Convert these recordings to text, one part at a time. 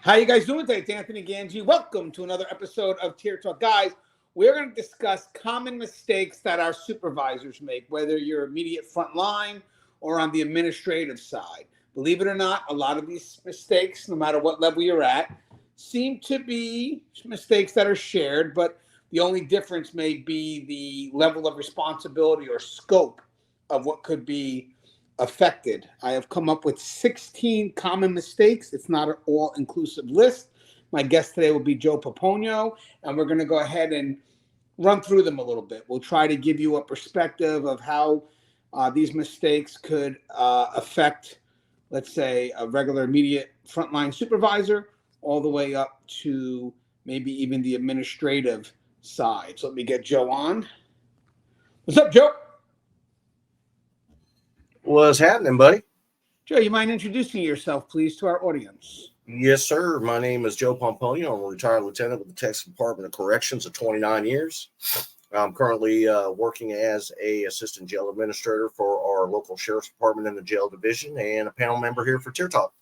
How you guys doing today? It's Anthony Gangi. Welcome to another episode of Tier Talk. Guys, we're going to discuss common mistakes that our supervisors make, whether you're immediate front line or on the administrative side. Believe it or not, a lot of these mistakes, no matter what level you're at, seem to be mistakes that are shared, but the only difference may be the level of responsibility or scope of what could be affected. I have come up with 16 common mistakes. It's not an all-inclusive list. My guest today will be Joe Pomponio, and we're going to go ahead and run through them a little bit. We'll try to give you a perspective of how these mistakes could affect, let's say, a regular immediate frontline supervisor, all the way up to maybe even the administrative side. So let me get Joe on. What's up, Joe? What's happening, buddy? Joe, you mind introducing yourself, please, to our audience? Yes, sir. My name is Joe Pomponio. I'm a retired lieutenant with the Texas Department of Corrections of 29 years. I'm currently working as a assistant jail administrator for our local sheriff's department in the jail division and a panel member here for Tier Talk.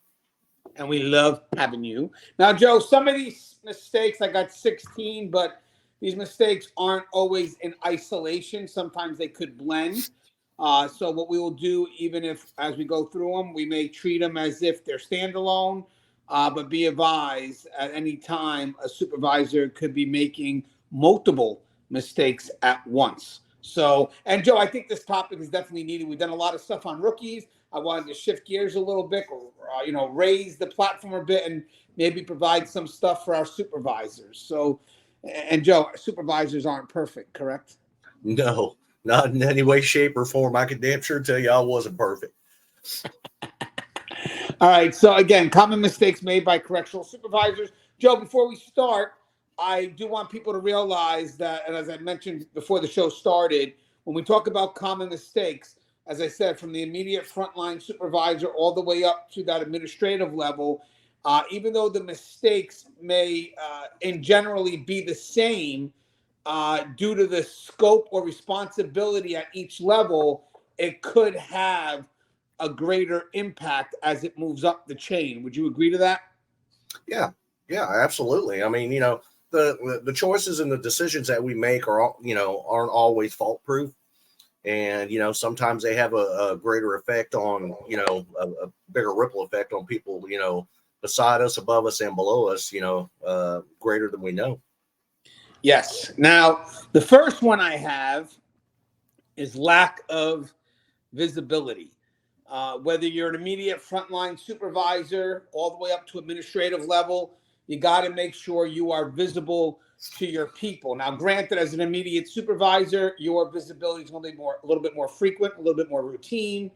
And we love having you. Now, Joe, some of these mistakes, I got 16, but these mistakes aren't always in isolation. Sometimes they could blend. So what we will do, even if as we go through them, we may treat them as if they're standalone, but be advised at any time a supervisor could be making multiple mistakes at once. So, and Joe, I think this topic is definitely needed. We've done a lot of stuff on rookies. I wanted to shift gears a little bit, raise the platform a bit and maybe provide some stuff for our supervisors. So, and Joe, supervisors aren't perfect, correct? No, not in any way, shape, or form. I can damn sure tell you I wasn't perfect. All right. So again, common mistakes made by correctional supervisors. Joe, before we start, I do want people to realize that, and as I mentioned before the show started, when we talk about common mistakes, as I said, from the immediate frontline supervisor all the way up to that administrative level, even though the mistakes may in generally be the same, due to the scope or responsibility at each level, it could have a greater impact as it moves up the chain. Would you agree to that? Yeah, absolutely. I mean, the choices and the decisions that we make aren't always fault proof. And, sometimes they have a greater effect on, a bigger ripple effect on people, beside us, above us, and below us, greater than we know. Yes. Now, the first one I have is lack of visibility. Whether you're an immediate frontline supervisor all the way up to administrative level, you got to make sure you are visible to your people. Now, granted, as an immediate supervisor, your visibility is going to be a little bit more frequent, a little bit more routine,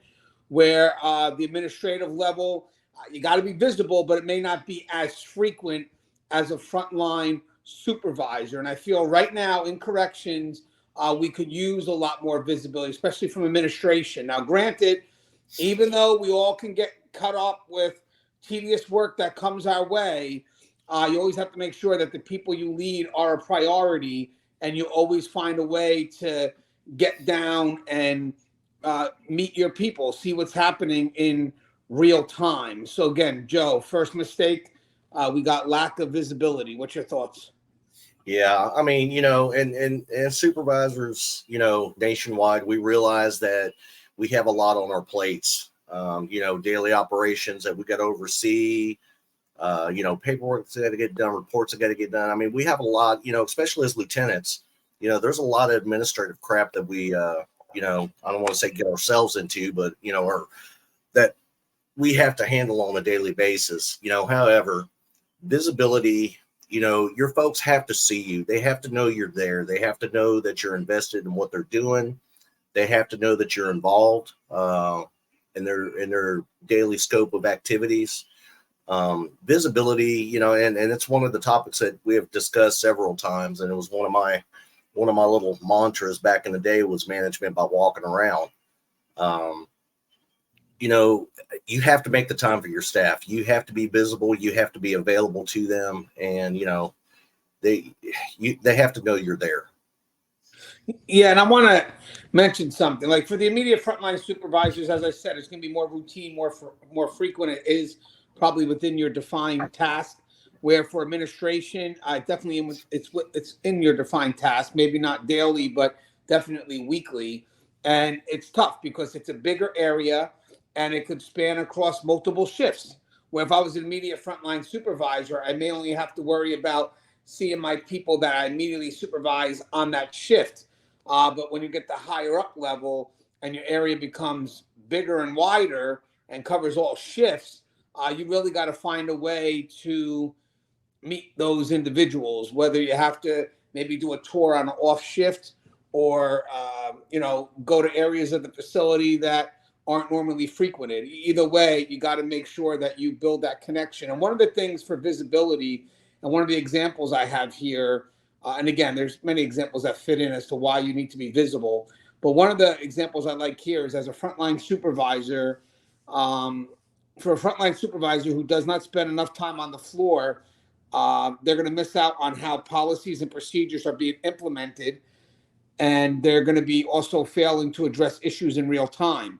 where the administrative level, you got to be visible, but it may not be as frequent as a frontline supervisor. And I feel right now in corrections, we could use a lot more visibility, especially from administration. Now, granted, even though we all can get cut up with tedious work that comes our way, you always have to make sure that the people you lead are a priority, and you always find a way to get down and meet your people, see what's happening in real time. So again, Joe, first mistake, we got lack of visibility. What's your thoughts? Yeah, I mean, and supervisors, nationwide, we realize that we have a lot on our plates. Daily operations that we got to oversee. Paperwork that's got to get done, reports that got to get done. I mean, we have a lot, especially as lieutenants, there's a lot of administrative crap that we, I don't want to say get ourselves into, but, or that we have to handle on a daily basis. However, visibility, your folks have to see you. They have to know you're there. They have to know that you're invested in what they're doing. They have to know that you're involved in their daily scope of activities. Visibility, and it's one of the topics that we have discussed several times, and it was one of my little mantras back in the day was management by walking around. You have to make the time for your staff. You have to be visible. You have to be available to them, and they have to know you're there. Yeah, and I want to mention something. Like for the immediate frontline supervisors, as I said, it's going to be more routine, more frequent. It is probably within your defined task. Where for administration, I definitely it's in your defined task, maybe not daily, but definitely weekly. And it's tough because it's a bigger area and it could span across multiple shifts. Where if I was an immediate frontline supervisor, I may only have to worry about seeing my people that I immediately supervise on that shift. But when you get the higher up level and your area becomes bigger and wider and covers all shifts, you really got to find a way to meet those individuals, whether you have to maybe do a tour on an off shift or, go to areas of the facility that aren't normally frequented. Either way, you got to make sure that you build that connection. And one of the things for visibility, and one of the examples I have here, and again, there's many examples that fit in as to why you need to be visible. But one of the examples I like here is as a frontline supervisor, for a frontline supervisor who does not spend enough time on the floor, they're going to miss out on how policies and procedures are being implemented, and they're going to be also failing to address issues in real time.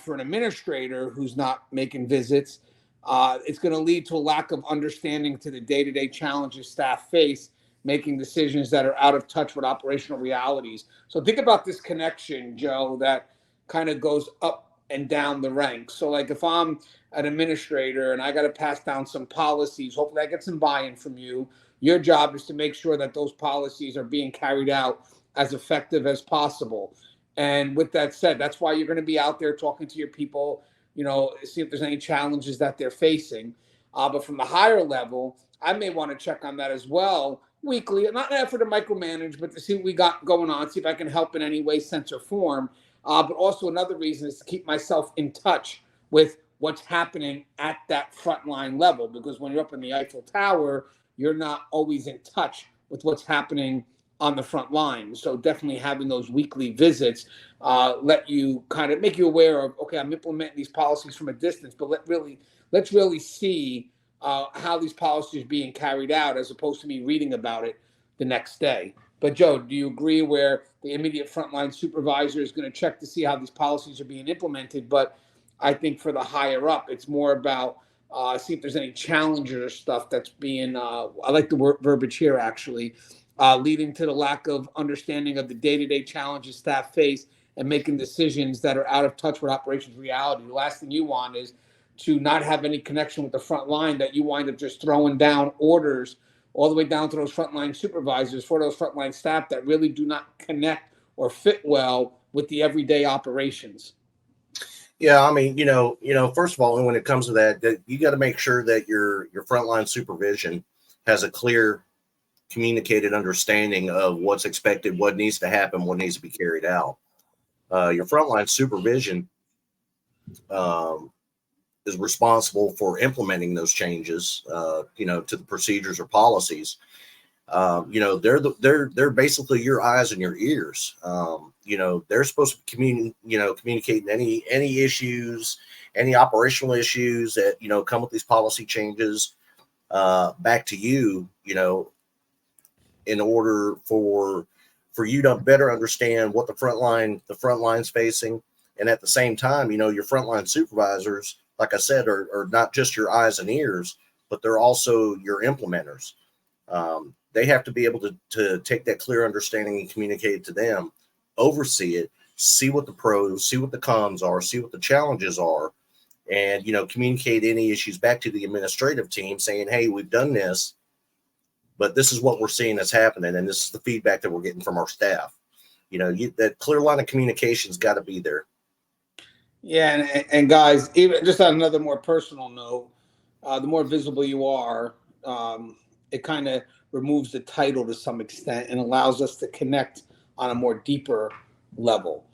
For an administrator who's not making visits, it's going to lead to a lack of understanding to the day-to-day challenges staff face, making decisions that are out of touch with operational realities. So think about this connection, Joe, that kind of goes up and down the ranks. So like if I'm an administrator and I got to pass down some policies, hopefully I get some buy-in from you. Your job is to make sure that those policies are being carried out as effective as possible. And with that said, that's why you're going to be out there talking to your people, see if there's any challenges that they're facing. But from the higher level, I may want to check on that as well weekly, not an effort to micromanage, but to see what we got going on, see if I can help in any way, sense, or form. But also another reason is to keep myself in touch with what's happening at that frontline level, because when you're up in the Eiffel Tower, you're not always in touch with what's happening on the front line. So definitely having those weekly visits let you kind of make you aware of, okay, I'm implementing these policies from a distance, but let's really see how these policies are being carried out as opposed to me reading about it the next day. But Joe, do you agree where the immediate frontline supervisor is going to check to see how these policies are being implemented? But I think for the higher up, it's more about see if there's any challenges or stuff that's being, I like the word verbiage here actually, leading to the lack of understanding of the day-to-day challenges staff face and making decisions that are out of touch with operations reality. The last thing you want is to not have any connection with the front line, that you wind up just throwing down orders all the way down to those frontline supervisors for those frontline staff that really do not connect or fit well with the everyday operations. Yeah, I mean, first of all, when it comes to that you got to make sure that your frontline supervision has a clear communicated understanding of what's expected, what needs to happen, what needs to be carried out. Your frontline supervision is responsible for implementing those changes, to the procedures or policies. They're basically your eyes and your ears. They're supposed to communicating any issues, any operational issues that come with these policy changes back to you, in order for you to better understand what the frontline's facing. And at the same time, your frontline supervisors, like I said, are not just your eyes and ears, but they're also your implementers. They have to be able to take that clear understanding and communicate it to them, oversee it, see what the pros, see what the cons are, see what the challenges are, and, communicate any issues back to the administrative team saying, hey, we've done this, but this is what we're seeing that's happening. And this is the feedback that we're getting from our staff. That clear line of communication's got to be there. Yeah. And guys, even just on another more personal note, the more visible you are, it kind of removes the title to some extent and allows us to connect on a more deeper level,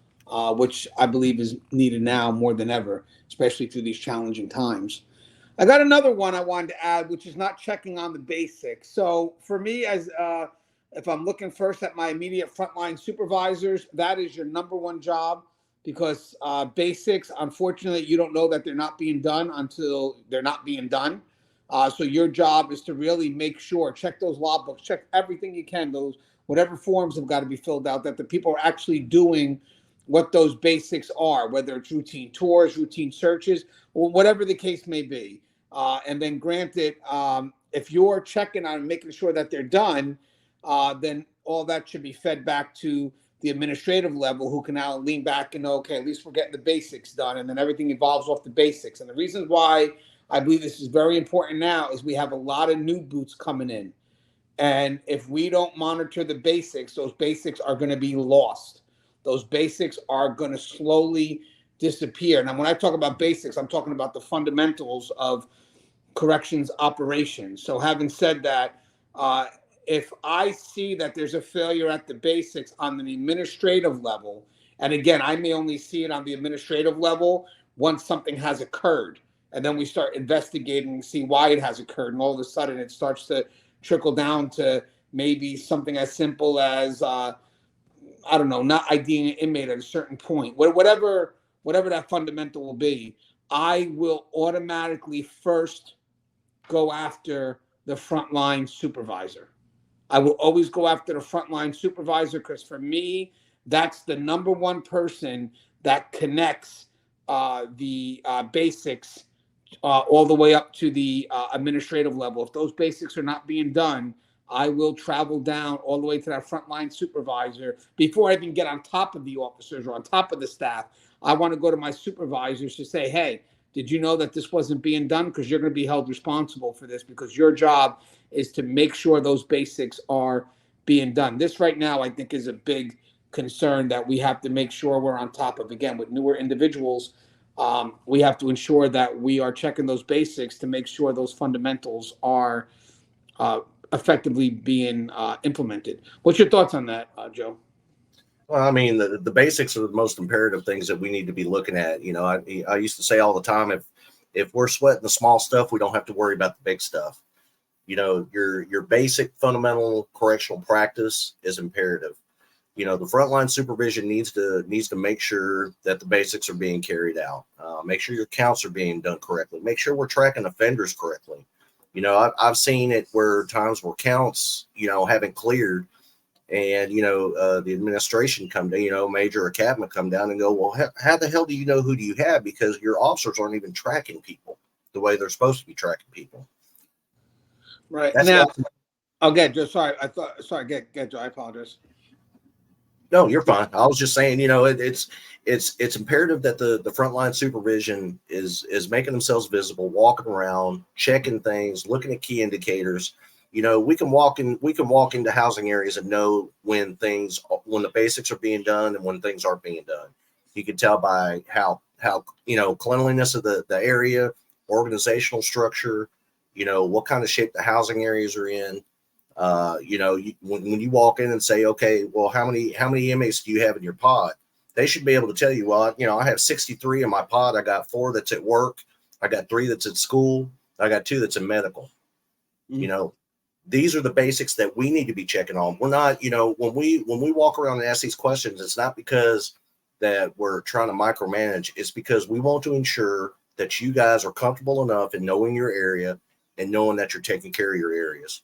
which I believe is needed now more than ever, especially through these challenging times. I got another one I wanted to add, which is not checking on the basics. So for me, as if I'm looking first at my immediate frontline supervisors, that is your number one job, because basics, unfortunately, you don't know that they're not being done until they're not being done. So your job is to really make sure, check those logbooks, check everything you can, those whatever forms have got to be filled out, that the people are actually doing what those basics are, whether it's routine tours, routine searches, or whatever the case may be. And then granted, if you're checking on making sure that they're done, then all that should be fed back to the administrative level, who can now lean back and know, okay, at least we're getting the basics done, and then everything evolves off the basics. And the reasons why I believe this is very important now is we have a lot of new boots coming in. And if we don't monitor the basics, those basics are going to be lost. Those basics are going to slowly disappear. Now, when I talk about basics, I'm talking about the fundamentals of corrections operations. So having said that, if I see that there's a failure at the basics on the administrative level, and again, I may only see it on the administrative level once something has occurred, and then we start investigating and see why it has occurred, and all of a sudden it starts to trickle down to maybe something as simple as I don't know, not IDing an inmate at a certain point, whatever that fundamental will be, I will automatically first go after the frontline supervisor. I will always go after the frontline supervisor, because for me, that's the number one person that connects the basics all the way up to the administrative level. If those basics are not being done, I will travel down all the way to that frontline supervisor before I even get on top of the officers or on top of the staff. I want to go to my supervisors to say, hey, did you know that this wasn't being done? Because you're going to be held responsible for this, because your job is to make sure those basics are being done. This right now, I think, is a big concern that we have to make sure we're on top of. Again, with newer individuals, we have to ensure that we are checking those basics to make sure those fundamentals are effectively being implemented. What's your thoughts on that, Joe? Well, I mean, the basics are the most imperative things that we need to be looking at. You know, I used to say all the time, if we're sweating the small stuff, we don't have to worry about the big stuff. You know, your basic fundamental correctional practice is imperative. You know, the frontline supervision needs to make sure that the basics are being carried out. Make sure your counts are being done correctly. Make sure we're tracking offenders correctly. You know, I've seen it where times where counts, you know, haven't cleared, and, you know, the administration come down, you know, major or cabinet come down and go, well, how the hell do you know who do you have? Because your officers aren't even tracking people the way they're supposed to be tracking people. Right. That's Now, I'll get Joe. Sorry, get Joe. I apologize. No, you're fine. I was just saying, you know, it's imperative that the frontline supervision is making themselves visible, walking around, checking things, looking at key indicators. You know, we can walk into housing areas and know when the basics are being done and when things aren't being done. You can tell by how you know, cleanliness of the area, organizational structure, you know, what kind of shape the housing areas are in. You know, when you walk in and say, okay, well, how many inmates do you have in your pod? They should be able to tell you, well, you know, I have 63 in my pod. I got 4 that's at work. I got 3 that's at school. I got 2 that's in medical. Mm-hmm. You know, these are the basics that we need to be checking on. We're not, you know, when we walk around and ask these questions, it's not because that we're trying to micromanage. It's because we want to ensure that you guys are comfortable enough in knowing your area and knowing that you're taking care of your areas.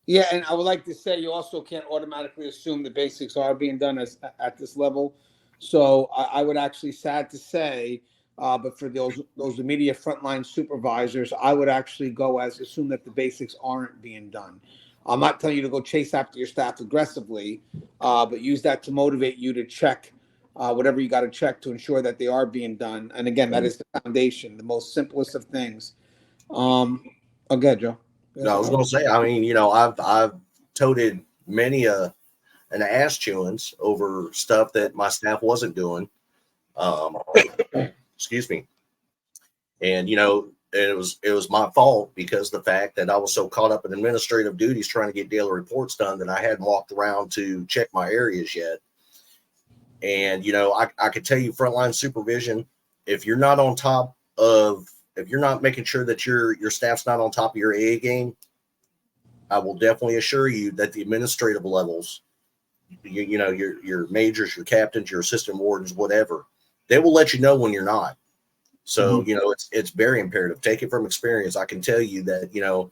Yeah, and I would like to say you also can't automatically assume the basics are being done at this level. So I would actually, sad to say, but for those immediate frontline supervisors, I would actually go as assume that the basics aren't being done. I'm not telling you to go chase after your staff aggressively, but use that to motivate you to check whatever you got to check to ensure that they are being done. And again, that is the foundation, the most simplest of things. Okay, Joe. No, I was going to say, I mean, you know, I've toted many an ass chewings over stuff that my staff wasn't doing. Excuse me. And, you know, it was my fault because the fact that I was so caught up in administrative duties trying to get daily reports done that I hadn't walked around to check my areas yet. And, you know, I could tell you frontline supervision, if you're not on top of, if you're not making sure that your staff's not on top of your A game, I will definitely assure you that the administrative levels, you know, your majors, your captains, your assistant wardens, whatever, they will let you know when you're not. So, you know, it's very imperative. Take it from experience. I can tell you that, you know,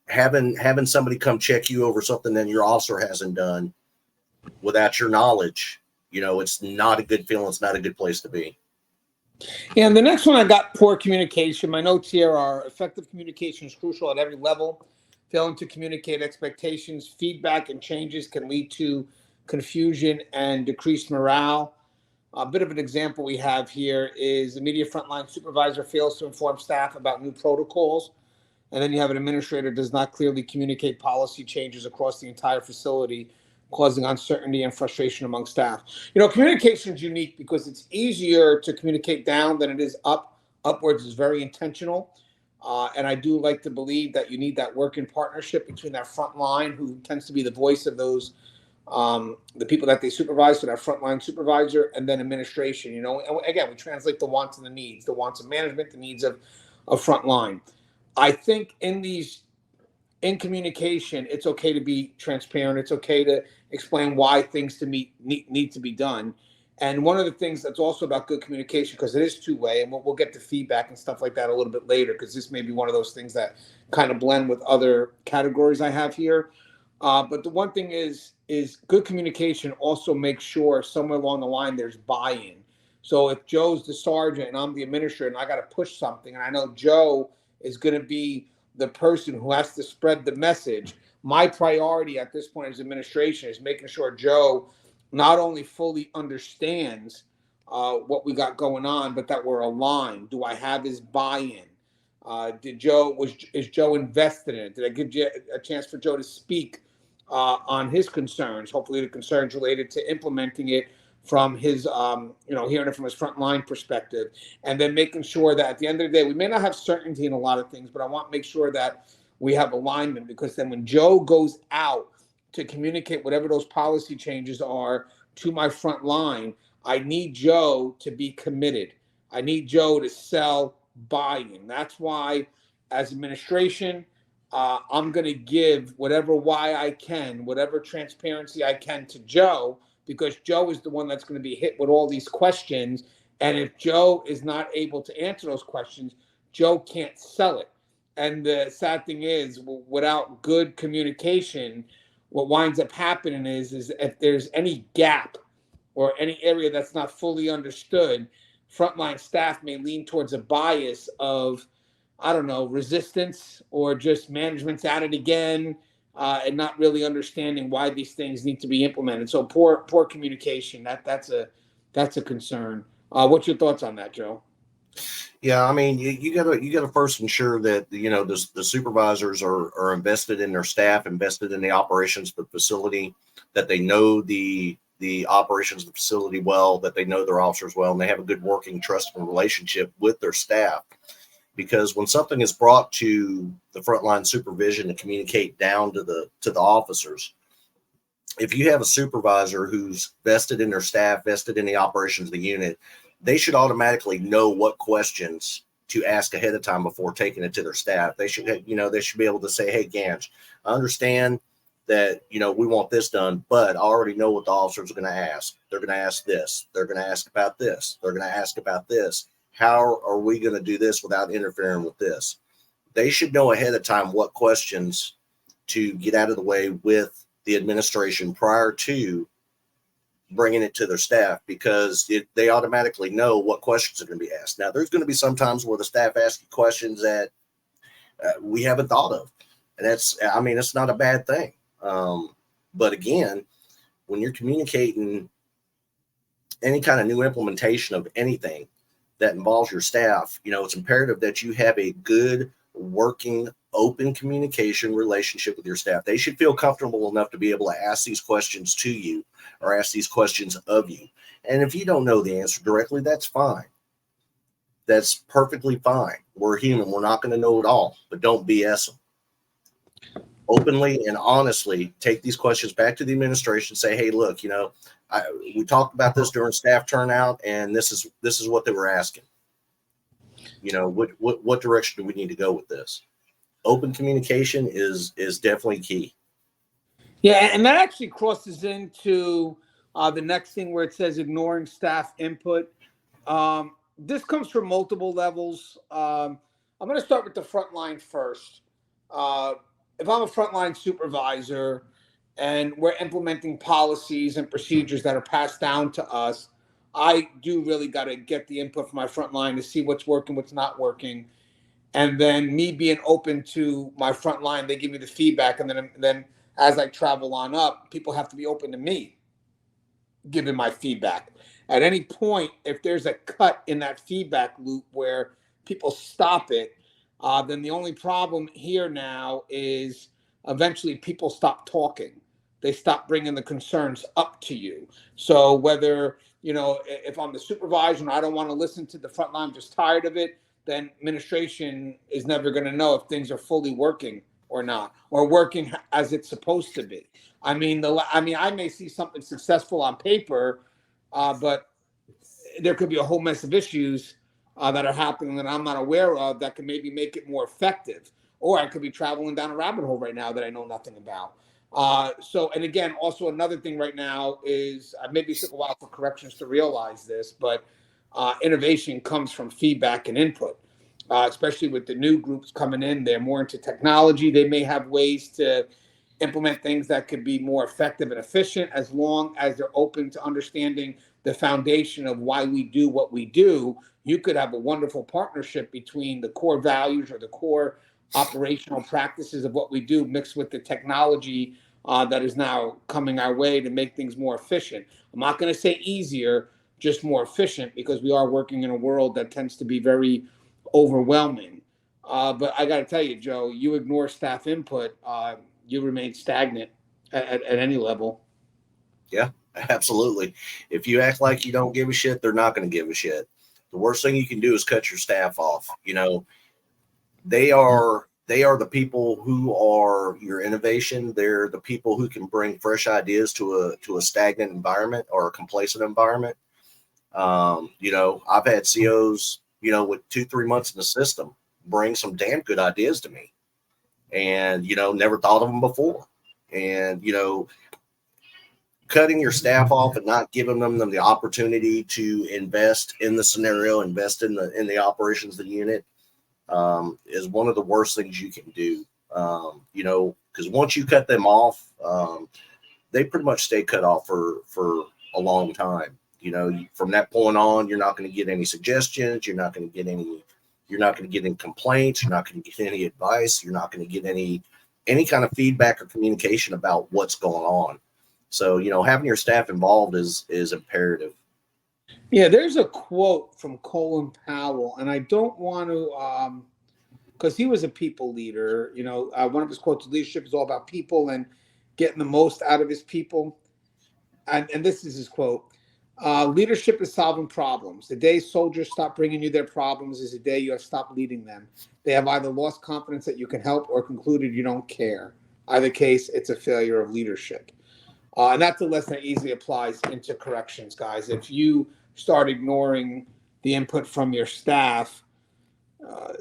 having somebody come check you over something that your officer hasn't done without your knowledge, you know, it's not a good feeling. It's not a good place to be. And the next one I got poor communication. My notes here are effective communication is crucial at every level. Failing to communicate expectations, feedback, and changes can lead to confusion and decreased morale. A bit of an example we have here is the immediate frontline supervisor fails to inform staff about new protocols. And then you have an administrator does not clearly communicate policy changes across the entire facility, causing uncertainty and frustration among staff. Communication is unique because it's easier to communicate down than it is up. Upwards is very intentional. And I do like to believe that you need that working partnership between that front line, who tends to be the voice of those, the people that they supervise, so that frontline supervisor, and then administration. And again, we translate the wants and the needs, the wants of management, the needs of frontline. I think in communication, it's okay to be transparent. It's okay to explain why things need to be done. And one of the things that's also about good communication, because it is two-way, and we'll get to feedback and stuff like that a little bit later, because this may be one of those things that kind of blend with other categories I have here. But the one thing is good communication also makes sure somewhere along the line there's buy-in. So if Joe's the sergeant and I'm the administrator and I got to push something, and I know Joe is going to be the person who has to spread the message, my priority at this point as administration is making sure Joe not only fully understands what we got going on, but that we're aligned. Do I have his buy-in? Is Joe invested in it? Did I give you a chance for Joe to speak on his concerns? Hopefully the concerns related to implementing it from his, hearing it from his frontline perspective, and then making sure that at the end of the day, we may not have certainty in a lot of things, but I want to make sure that we have alignment, because then when Joe goes out to communicate whatever those policy changes are to my front line, I need Joe to be committed. I need Joe to sell buy-in. That's why, as administration, I'm going to give whatever why I can, whatever transparency I can to Joe, because Joe is the one that's going to be hit with all these questions. And if Joe is not able to answer those questions, Joe can't sell it. And the sad thing is, without good communication, what winds up happening is if there's any gap or any area that's not fully understood, frontline staff may lean towards a bias of, resistance, or just management's at it again, and not really understanding why these things need to be implemented. So poor communication, that's a concern. What's your thoughts on that, Joe? Yeah, I mean, you gotta first ensure that the supervisors are invested in their staff, invested in the operations of the facility, that they know the operations of the facility well, that they know their officers well, and they have a good working, trustful relationship with their staff. Because when something is brought to the frontline supervision to communicate down to the officers, if you have a supervisor who's vested in their staff, vested in the operations of the unit, they should automatically know what questions to ask ahead of time before taking it to their staff. They should be able to say, "Hey, Gange, I understand that, we want this done, but I already know what the officers are going to ask. They're going to ask this. They're going to ask about this. They're going to ask about this. How are we going to do this without interfering with this?" They should know ahead of time what questions to get out of the way with the administration prior to bringing it to their staff, because they automatically know what questions are going to be asked. Now, there's going to be some times where the staff asks you questions that we haven't thought of. And it's not a bad thing. But again, when you're communicating any kind of new implementation of anything that involves your staff, it's imperative that you have a good working, open communication relationship with your staff. They should feel comfortable enough to be able to ask these questions to you or ask these questions of you. And if you don't know the answer directly, that's fine. That's perfectly fine. We're human. We're not going to know it all, but don't BS them. Openly and honestly take these questions back to the administration. Say, "Hey, look, we talked about this during staff turnout, and this is what they were asking. What direction do we need to go with this?" Open communication is definitely key. Yeah, and that actually crosses into the next thing where it says ignoring staff input. This comes from multiple levels. I'm going to start with the front line first. If I'm a frontline supervisor and we're implementing policies and procedures that are passed down to us, I do really got to get the input from my front line to see what's working, what's not working. And then me being open to my front line, they give me the feedback. And then as I travel on up, people have to be open to me giving my feedback. At any point, if there's a cut in that feedback loop where people stop it, then the only problem here now is eventually people stop talking. They stop bringing the concerns up to you. So whether, if I'm the supervisor and I don't want to listen to the front line, I'm just tired of it, then administration is never going to know if things are fully working or not, or working as it's supposed to be. I mean, I may see something successful on paper, but there could be a whole mess of issues that are happening that I'm not aware of that could maybe make it more effective. Or I could be traveling down a rabbit hole right now that I know nothing about. And again, also another thing right now is maybe it took a while for corrections to realize this, but innovation comes from feedback and input. Especially with the new groups coming in, they're more into technology. They may have ways to implement things that could be more effective and efficient as long as they're open to understanding the foundation of why we do what we do. You could have a wonderful partnership between the core values or the core operational practices of what we do mixed with the technology that is now coming our way to make things more efficient. I'm not going to say easier, just more efficient, because we are working in a world that tends to be very overwhelming. But I got to tell you, Joe, you ignore staff input, you remain stagnant at any level. Yeah, absolutely. If you act like you don't give a shit, they're not going to give a shit. The worst thing you can do is cut your staff off. They are the people who are your innovation. They're the people who can bring fresh ideas to a stagnant environment or a complacent environment. I've had COs, with 2-3 months in the system, bring some damn good ideas to me, and never thought of them before. And cutting your staff off and not giving them the opportunity to invest in the scenario, invest in the operations of the unit, is one of the worst things you can do. Because once you cut them off, they pretty much stay cut off for a long time. From that point on, you're not going to get any suggestions. You're not going to get any complaints. You're not going to get any advice. You're not going to get any kind of feedback or communication about what's going on. So, having your staff involved is imperative. Yeah, there's a quote from Coon Powell, and I don't want to, because he was a people leader. One of his quotes: "Leadership is all about people and getting the most out of his people." And this is his quote: "Leadership is solving problems. The day soldiers stop bringing you their problems is the day you have stopped leading them. They have either lost confidence that you can help or concluded you don't care. Either case, it's a failure of leadership." And that's a lesson that easily applies into corrections, guys. If you start ignoring the input from your staff,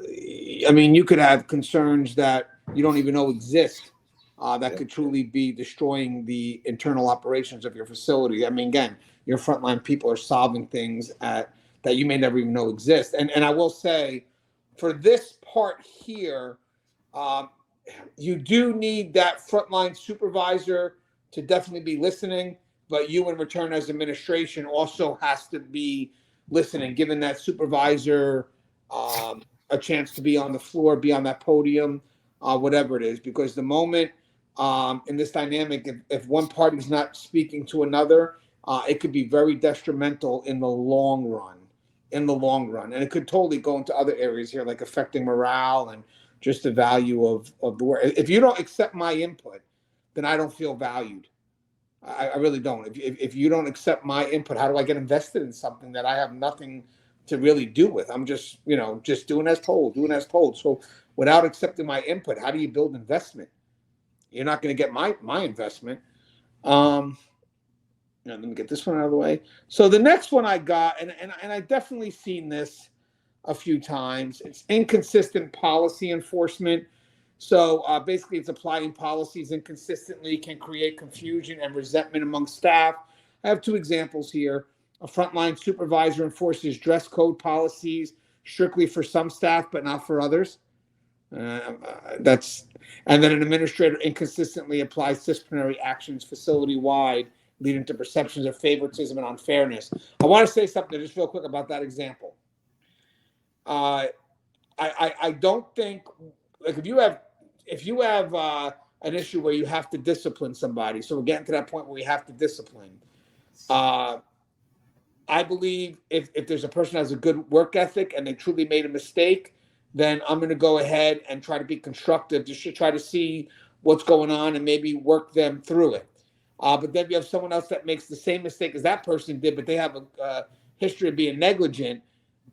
you could have concerns that you don't even know exist that could truly be destroying the internal operations of your facility. Again, your frontline people are solving things that you may never even know exist. And I will say, for this part here, you do need that frontline supervisor to definitely be listening, but you in return as administration also has to be listening, giving that supervisor a chance to be on the floor, be on that podium, whatever it is. Because the moment in this dynamic, if one party's not speaking to another, it could be very detrimental in the long run. And it could totally go into other areas here, like affecting morale and just the value of the work. If you don't accept my input, then I don't feel valued. I really don't. If you don't accept my input, how do I get invested in something that I have nothing to really do with? I'm just doing as told. So without accepting my input, how do you build investment? You're not going to get my investment. Let me get this one out of the way. So the next one I got, and I definitely seen this a few times. It's inconsistent policy enforcement. So basically, it's applying policies inconsistently can create confusion and resentment among staff. I have 2 examples here. A frontline supervisor enforces dress code policies strictly for some staff, but not for others. And then an administrator inconsistently applies disciplinary actions facility-wide, leading to perceptions of favoritism and unfairness. I want to say something just real quick about that example. I don't think, like, if you have an issue where you have to discipline somebody, so we're getting to that point where we have to discipline. I believe if there's a person that has a good work ethic and they truly made a mistake, then I'm going to go ahead and try to be constructive, just to try to see what's going on and maybe work them through it. But then if you have someone else that makes the same mistake as that person did, but they have a history of being negligent,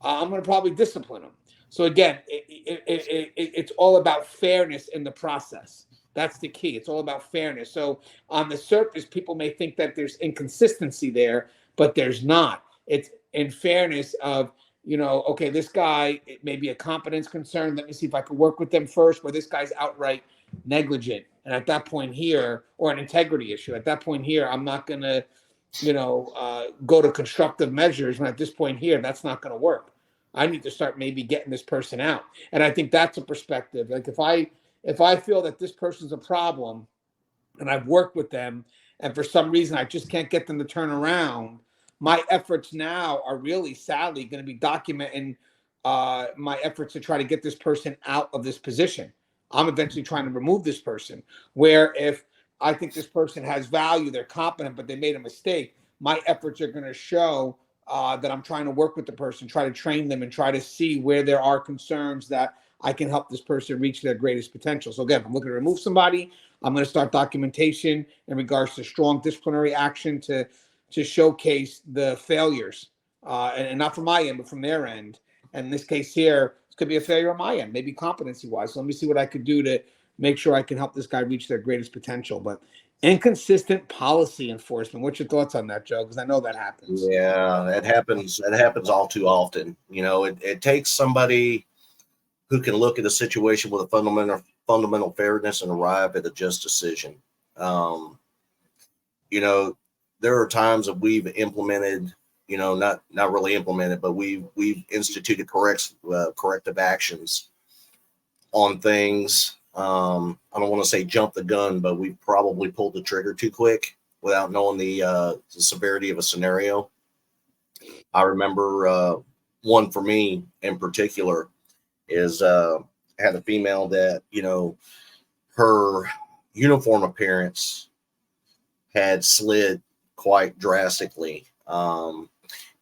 I'm going to probably discipline them. So again, it's all about fairness in the process. That's the key. It's all about fairness. So on the surface, people may think that there's inconsistency there, but there's not. It's in fairness of, okay, this guy, it may be a competence concern. Let me see if I can work with them first, where this guy's outright negligent. And at that point here, or an integrity issue, at that point here, I'm not going to, go to constructive measures. When at this point here, that's not going to work. I need to start maybe getting this person out. And I think that's a perspective. Like if I feel that this person's a problem and I've worked with them and for some reason I just can't get them to turn around, my efforts now are really sadly going to be documenting my efforts to try to get this person out of this position. I'm eventually trying to remove this person, where if I think this person has value, they're competent, but they made a mistake, my efforts are going to show that I'm trying to work with the person, try to train them, and try to see where there are concerns that I can help this person reach their greatest potential. So again, if I'm looking to remove somebody, I'm going to start documentation in regards to strong disciplinary action to showcase the failures, and not from my end, but from their end. And in this case here, it could be a failure on my end, maybe competency-wise. So let me see what I could do to make sure I can help this guy reach their greatest potential. But inconsistent policy enforcement. What's your thoughts on that, Joe? Because I know that happens. Yeah, that happens. That happens all too often. It takes somebody who can look at a situation with a fundamental fairness and arrive at a just decision. There are times that we've implemented, not really implemented, but we've instituted corrective actions on things. I don't want to say jump the gun, but we probably pulled the trigger too quick without knowing the severity of a scenario. I remember one for me in particular is had a female that, her uniform appearance had slid quite drastically. And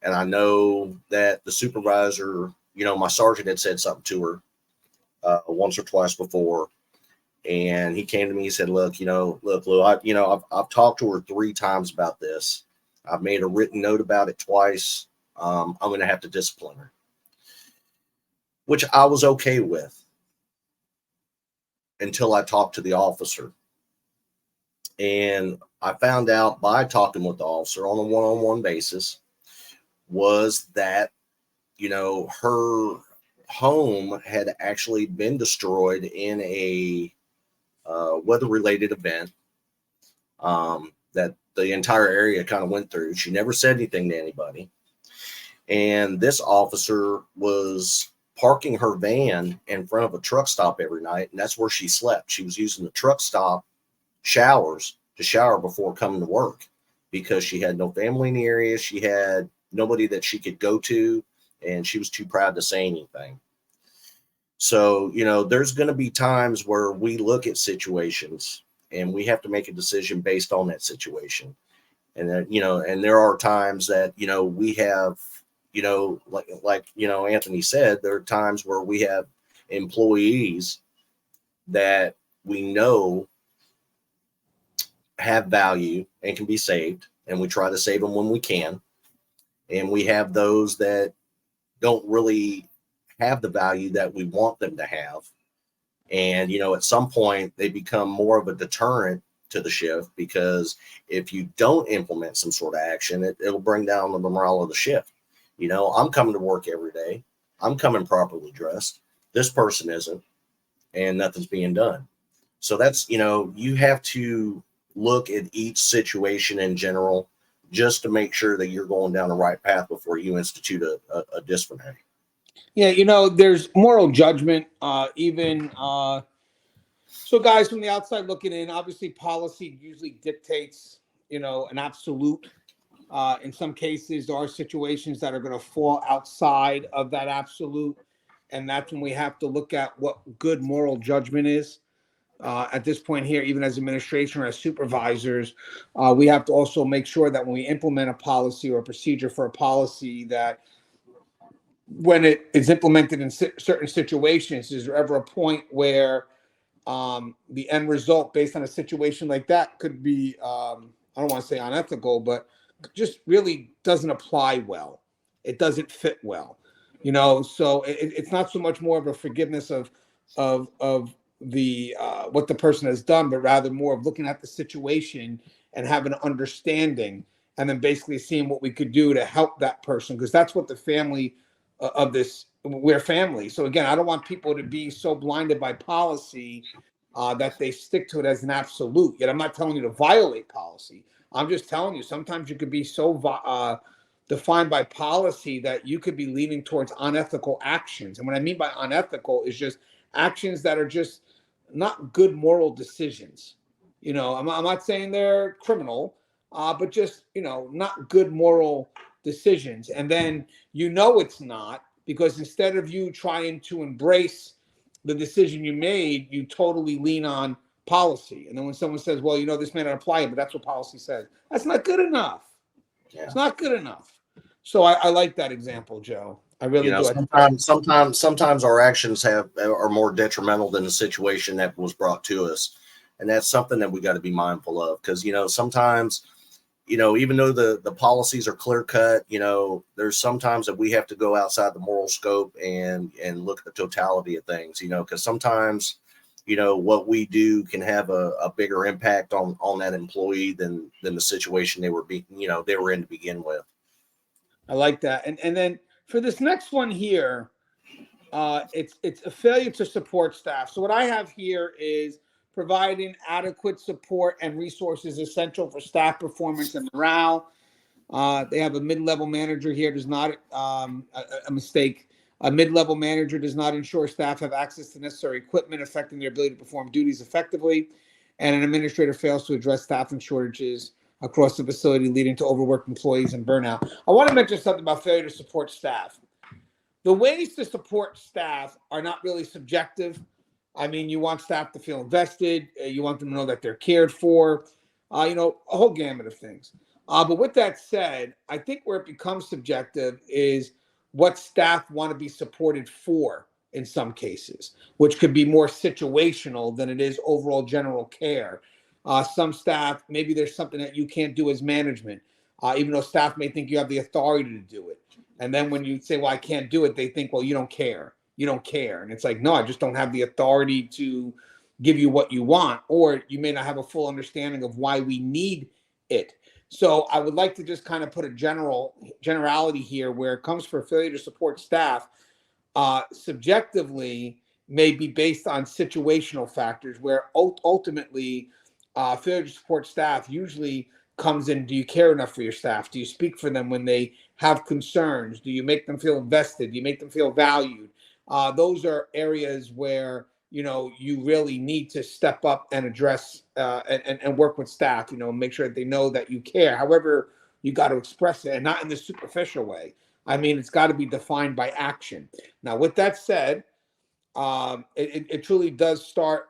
I know that the supervisor, my sergeant had said something to her once or twice before. And he came to me and said, look, Lou, I've talked to her 3 times about this. I've made a written note about it twice. I'm going to have to discipline her, which I was okay with until I talked to the officer. And I found out by talking with the officer on a one-on-one basis was that, her home had actually been destroyed in a weather-related event that the entire area kind of went through. She never said anything to anybody. And this officer was parking her van in front of a truck stop every night, and that's where she slept. She was using the truck stop showers to shower before coming to work because she had no family in the area. She had nobody that she could go to, and she was too proud to say anything. So, there's going to be times where we look at situations and we have to make a decision based on that situation. And then, and there are times that, we have, like Anthony said, there are times where we have employees that we know have value and can be saved, and we try to save them when we can. And we have those that don't really have the value that we want them to have. And, at some point they become more of a deterrent to the shift, because if you don't implement some sort of action, it'll bring down the morale of the shift. I'm coming to work every day. I'm coming properly dressed. This person isn't, and nothing's being done. So that's, you have to look at each situation in general just to make sure that you're going down the right path before you institute a disciplinary. Yeah, there's moral judgment, even. So guys from the outside looking in, obviously policy usually dictates an absolute. In some cases, there are situations that are going to fall outside of that absolute. And that's when we have to look at what good moral judgment is. At this point here, even as administration or as supervisors, we have to also make sure that when we implement a policy or a procedure for a policy, that when it is implemented in certain situations, is there ever a point where the end result based on a situation like that could be, I don't want to say unethical, but just really doesn't apply well. It doesn't fit well, so it's not so much more of a forgiveness of the what the person has done, but rather more of looking at the situation and having an understanding, and then basically seeing what we could do to help that person, because that's what the family of this, we're family. So again, I don't want people to be so blinded by policy that they stick to it as an absolute. Yet I'm not telling you to violate policy. I'm just telling you sometimes you could be so defined by policy that you could be leaning towards unethical actions. And what I mean by unethical is just actions that are just not good moral decisions. I'm not saying they're criminal, but just, not good moral decisions. And then it's not, because instead of you trying to embrace the decision you made, you totally lean on policy. And then when someone says, well, this may not apply, but that's what policy says, that's not good enough. Yeah. It's not good enough. So I like that example, Joe. I really do. Sometimes our actions are more detrimental than the situation that was brought to us. And that's something that we got to be mindful of, because, sometimes, even though the policies are clear cut, there's sometimes that we have to go outside the moral scope and look at the totality of things, because sometimes, what we do can have a bigger impact on that employee than the situation they were in to begin with. I like that. And then for this next one here, it's a failure to support staff. So what I have here is providing adequate support and resources essential for staff performance and morale. They have a mid-level manager here does not, a mistake. A mid-level manager does not ensure staff have access to necessary equipment affecting their ability to perform duties effectively. And an administrator fails to address staffing shortages across the facility, leading to overworked employees and burnout. I want to mention something about failure to support staff. The ways to support staff are not really subjective. I mean, you want staff to feel invested. You want them to know that they're cared for, a whole gamut of things. But with that said, I think where it becomes subjective is what staff want to be supported for in some cases, which could be more situational than it is overall general care. Some staff, maybe there's something that you can't do as management, even though staff may think you have the authority to do it. And then when you say, well, I can't do it, they think, well, you don't care. You don't care. And it's like, no, I just don't have the authority to give you what you want, or you may not have a full understanding of why we need it. So I would like to just kind of put a generality here where it comes for failure to support staff, subjectively may be based on situational factors, where ultimately failure to support staff usually comes in, do you care enough for your staff? Do you speak for them when they have concerns? Do you make them feel invested? Do you make them feel valued? Those are areas where, you really need to step up and address and work with staff, make sure that they know that you care. However, you got to express it, and not in the superficial way. I mean, it's got to be defined by action. Now, with that said, it truly does start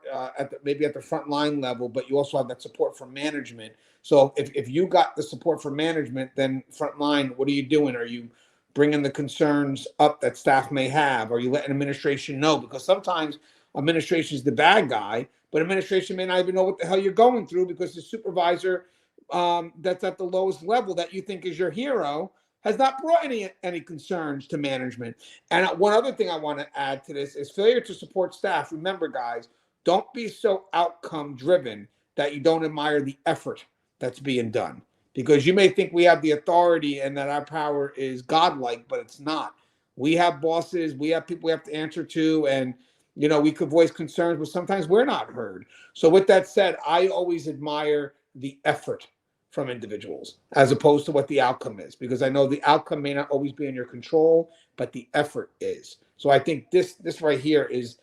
maybe at the frontline level, but you also have that support from management. So if you got the support from management, then frontline, what are you doing? Are you bringing the concerns up that staff may have? Are you letting administration know? Because sometimes administration is the bad guy, but administration may not even know what the hell you're going through, because the supervisor that's at the lowest level that you think is your hero has not brought any concerns to management. And one other thing I want to add to this is failure to support staff. Remember, guys, don't be so outcome driven that you don't admire the effort that's being done, because you may think we have the authority and that our power is godlike, but it's not. We have bosses, we have people we have to answer to, and we could voice concerns, but sometimes we're not heard. So with that said, I always admire the effort from individuals as opposed to what the outcome is, because I know the outcome may not always be in your control, but the effort is. So I think this right here is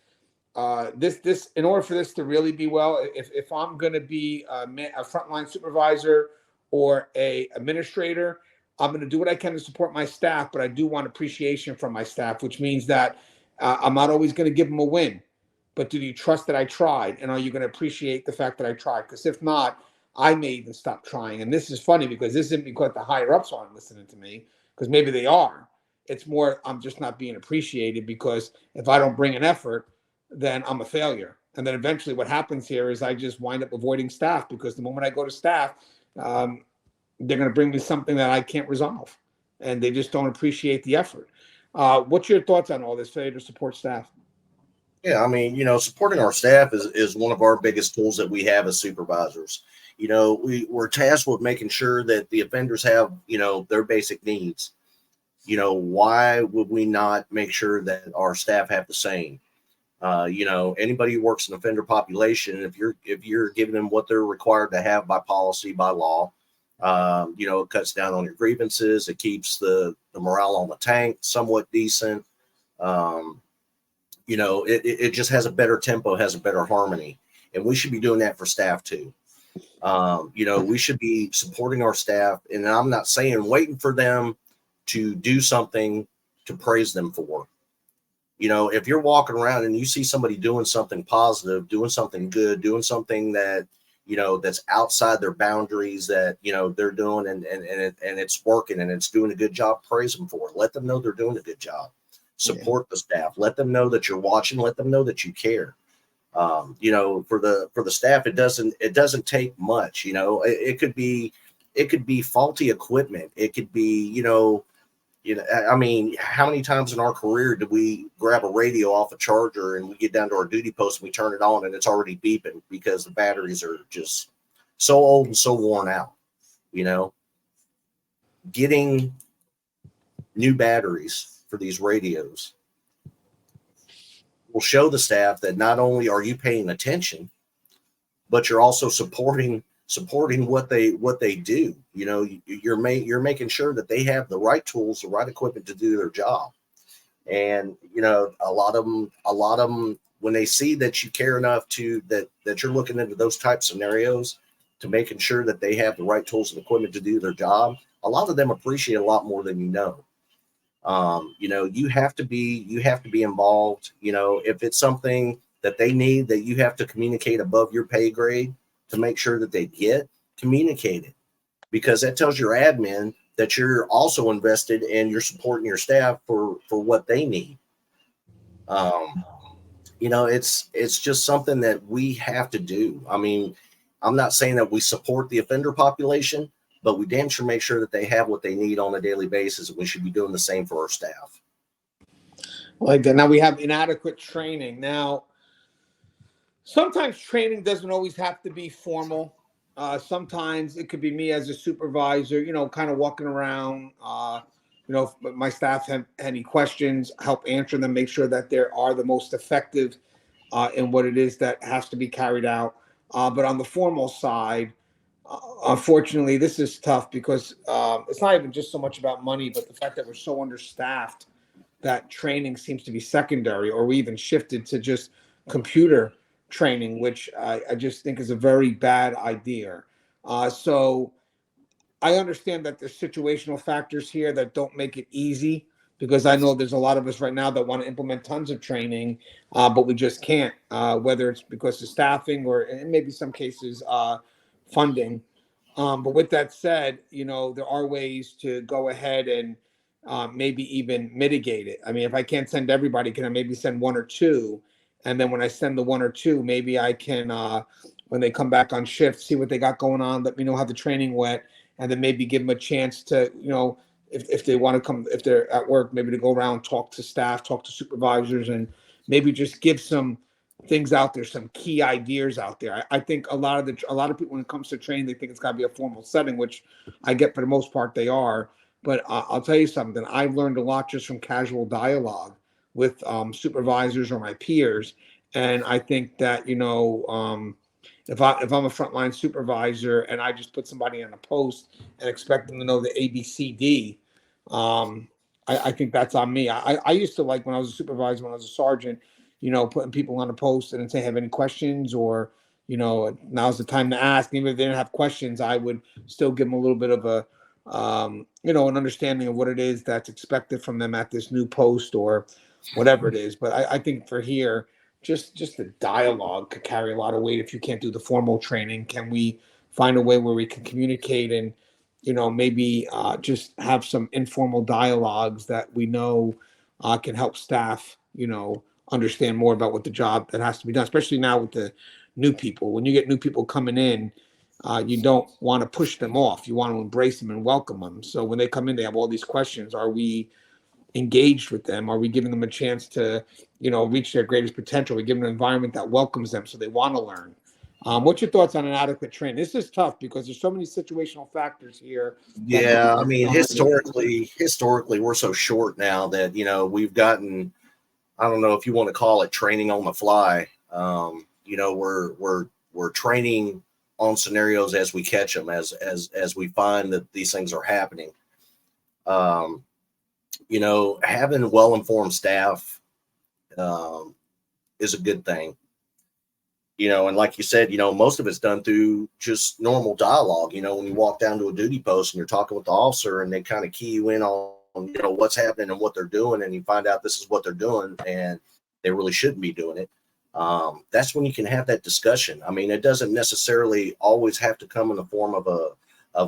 this in order for this to really be well, if I'm going to be a frontline supervisor or a administrator, I'm going to do what I can to support my staff, but I do want appreciation from my staff, which means that I'm not always going to give them a win. But do you trust that I tried? And are you going to appreciate the fact that I tried? Because if not, I may even stop trying. And this is funny because this isn't because the higher ups aren't listening to me, because maybe they are. It's more I'm just not being appreciated, because if I don't bring an effort, then I'm a failure. And then eventually what happens here is I just wind up avoiding staff, because the moment I go to staff, um, they're going to bring me something that I can't resolve. And they just don't appreciate the effort. What's your thoughts on all this failure to support staff? Yeah, I mean, supporting our staff is one of our biggest tools that we have as supervisors. We're tasked with making sure that the offenders have, their basic needs. Why would we not make sure that our staff have the same? Anybody who works in offender population, if you're giving them what they're required to have by policy, by law, it cuts down on your grievances. It keeps the morale on the tank somewhat decent. It just has a better tempo, has a better harmony, and we should be doing that for staff too. We should be supporting our staff, and I'm not saying waiting for them to do something to praise them for. If you're walking around and you see somebody doing something positive, doing something good, doing something that, that's outside their boundaries, that, they're doing and it's working and it's doing a good job, praise them for it. Let them know they're doing a good job. Support the staff. Let them know that you're watching. Let them know that you care. For the staff, it doesn't take much. It could be faulty equipment. It could be, I mean, how many times in our career did we grab a radio off a charger and we get down to our duty post and we turn it on and it's already beeping because the batteries are just so old and so worn out? Getting new batteries for these radios will show the staff that not only are you paying attention, but you're also supporting what they do. You're making sure that they have the right tools, the right equipment to do their job. And a lot of them, when they see that you care enough that you're looking into those type scenarios to making sure that they have the right tools and equipment to do their job, a lot of them appreciate a lot more than you know. You have to be involved. If it's something that they need that you have to communicate above your pay grade to make sure that they communicate it, because that tells your admin that you're also invested and you're supporting your staff for what they need. It's just something that we have to do. I mean, I'm not saying that we support the offender population, but we damn sure make sure that they have what they need on a daily basis. And we should be doing the same for our staff. Like that. Now we have inadequate training. Now, sometimes training doesn't always have to be formal. Sometimes it could be me as a supervisor, kind of walking around, if my staff have any questions, help answer them, make sure that they are the most effective in what it is that has to be carried out. But on the formal side, unfortunately, this is tough because it's not even just so much about money, but the fact that we're so understaffed that training seems to be secondary, or we even shifted to just computer training, which I just think is a very bad idea. So I understand that there's situational factors here that don't make it easy, because I know there's a lot of us right now that want to implement tons of training, but we just can't, whether it's because of staffing or in maybe some cases funding. But with that said, there are ways to go ahead and maybe even mitigate it. I mean, if I can't send everybody, can I maybe send one or two? And then when I send the one or two, maybe I can, when they come back on shift, see what they got going on, let me know how the training went, and then maybe give them a chance to, if they want to come, if they're at work, maybe to go around, talk to staff, talk to supervisors, and maybe just give some things out there, some key ideas out there. I think a lot of people, when it comes to training, they think it's got to be a formal setting, which I get for the most part they are. But I'll tell you something. I've learned a lot just from casual dialogue with supervisors or my peers, and I think that if I'm a frontline supervisor and I just put somebody on a post and expect them to know the ABCD, I think that's on me. I used to, like, when I was a supervisor, when I was a sergeant, putting people on a post and say, have any questions, or now's the time to ask. Even if they didn't have questions, I would still give them a little bit of a, an understanding of what it is that's expected from them at this new post or whatever it is. But I think for here, just the dialogue could carry a lot of weight if you can't do the formal training. Can we find a way where we can communicate and, maybe just have some informal dialogues that we know can help staff, understand more about what the job that has to be done, especially now with the new people. When you get new people coming in, you don't want to push them off. You want to embrace them and welcome them. So when they come in, they have all these questions. Are we engaged with them? Are we giving them a chance to, reach their greatest potential? Are we giving them an environment that welcomes them so they want to learn? What's your thoughts on an adequate training? This is tough because there's so many situational factors here. Yeah, I mean, historically, we're so short now that we've gotten. I don't know if you want to call it training on the fly. We're training on scenarios as we catch them, as we find that these things are happening. Having well-informed staff is a good thing. And like you said, most of it's done through just normal dialogue. When you walk down to a duty post and you're talking with the officer and they kind of key you in on, what's happening and what they're doing, and you find out this is what they're doing and they really shouldn't be doing it. That's when you can have that discussion. I mean, it doesn't necessarily always have to come in the form of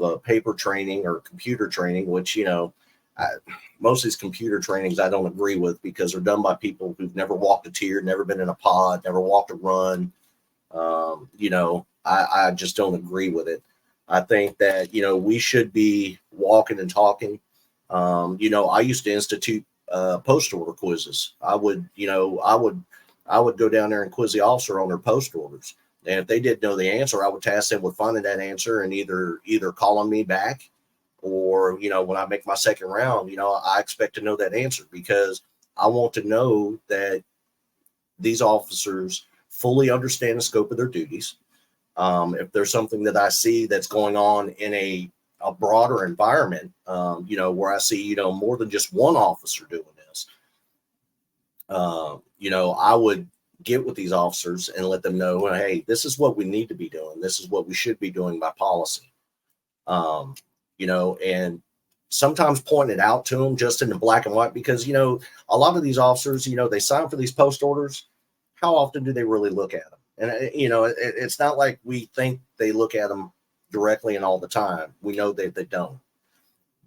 a paper training or computer training, which, most of these computer trainings I don't agree with because they're done by people who've never walked a tier, never been in a pod, never walked a run. I just don't agree with it. I think that, we should be walking and talking. I used to institute post order quizzes. I would go down there and quiz the officer on their post orders. And if they didn't know the answer, I would task them with finding that answer and either calling me back or, when I make my second round, I expect to know that answer because I want to know that these officers fully understand the scope of their duties. If there's something that I see that's going on in a broader environment, where I see, more than just one officer doing this, I would get with these officers and let them know, hey, this is what we need to be doing. This is what we should be doing by policy. And sometimes point it out to them just in the black and white because, a lot of these officers, they sign for these post orders. How often do they really look at them? And, it's not like we think they look at them directly and all the time. We know that they don't.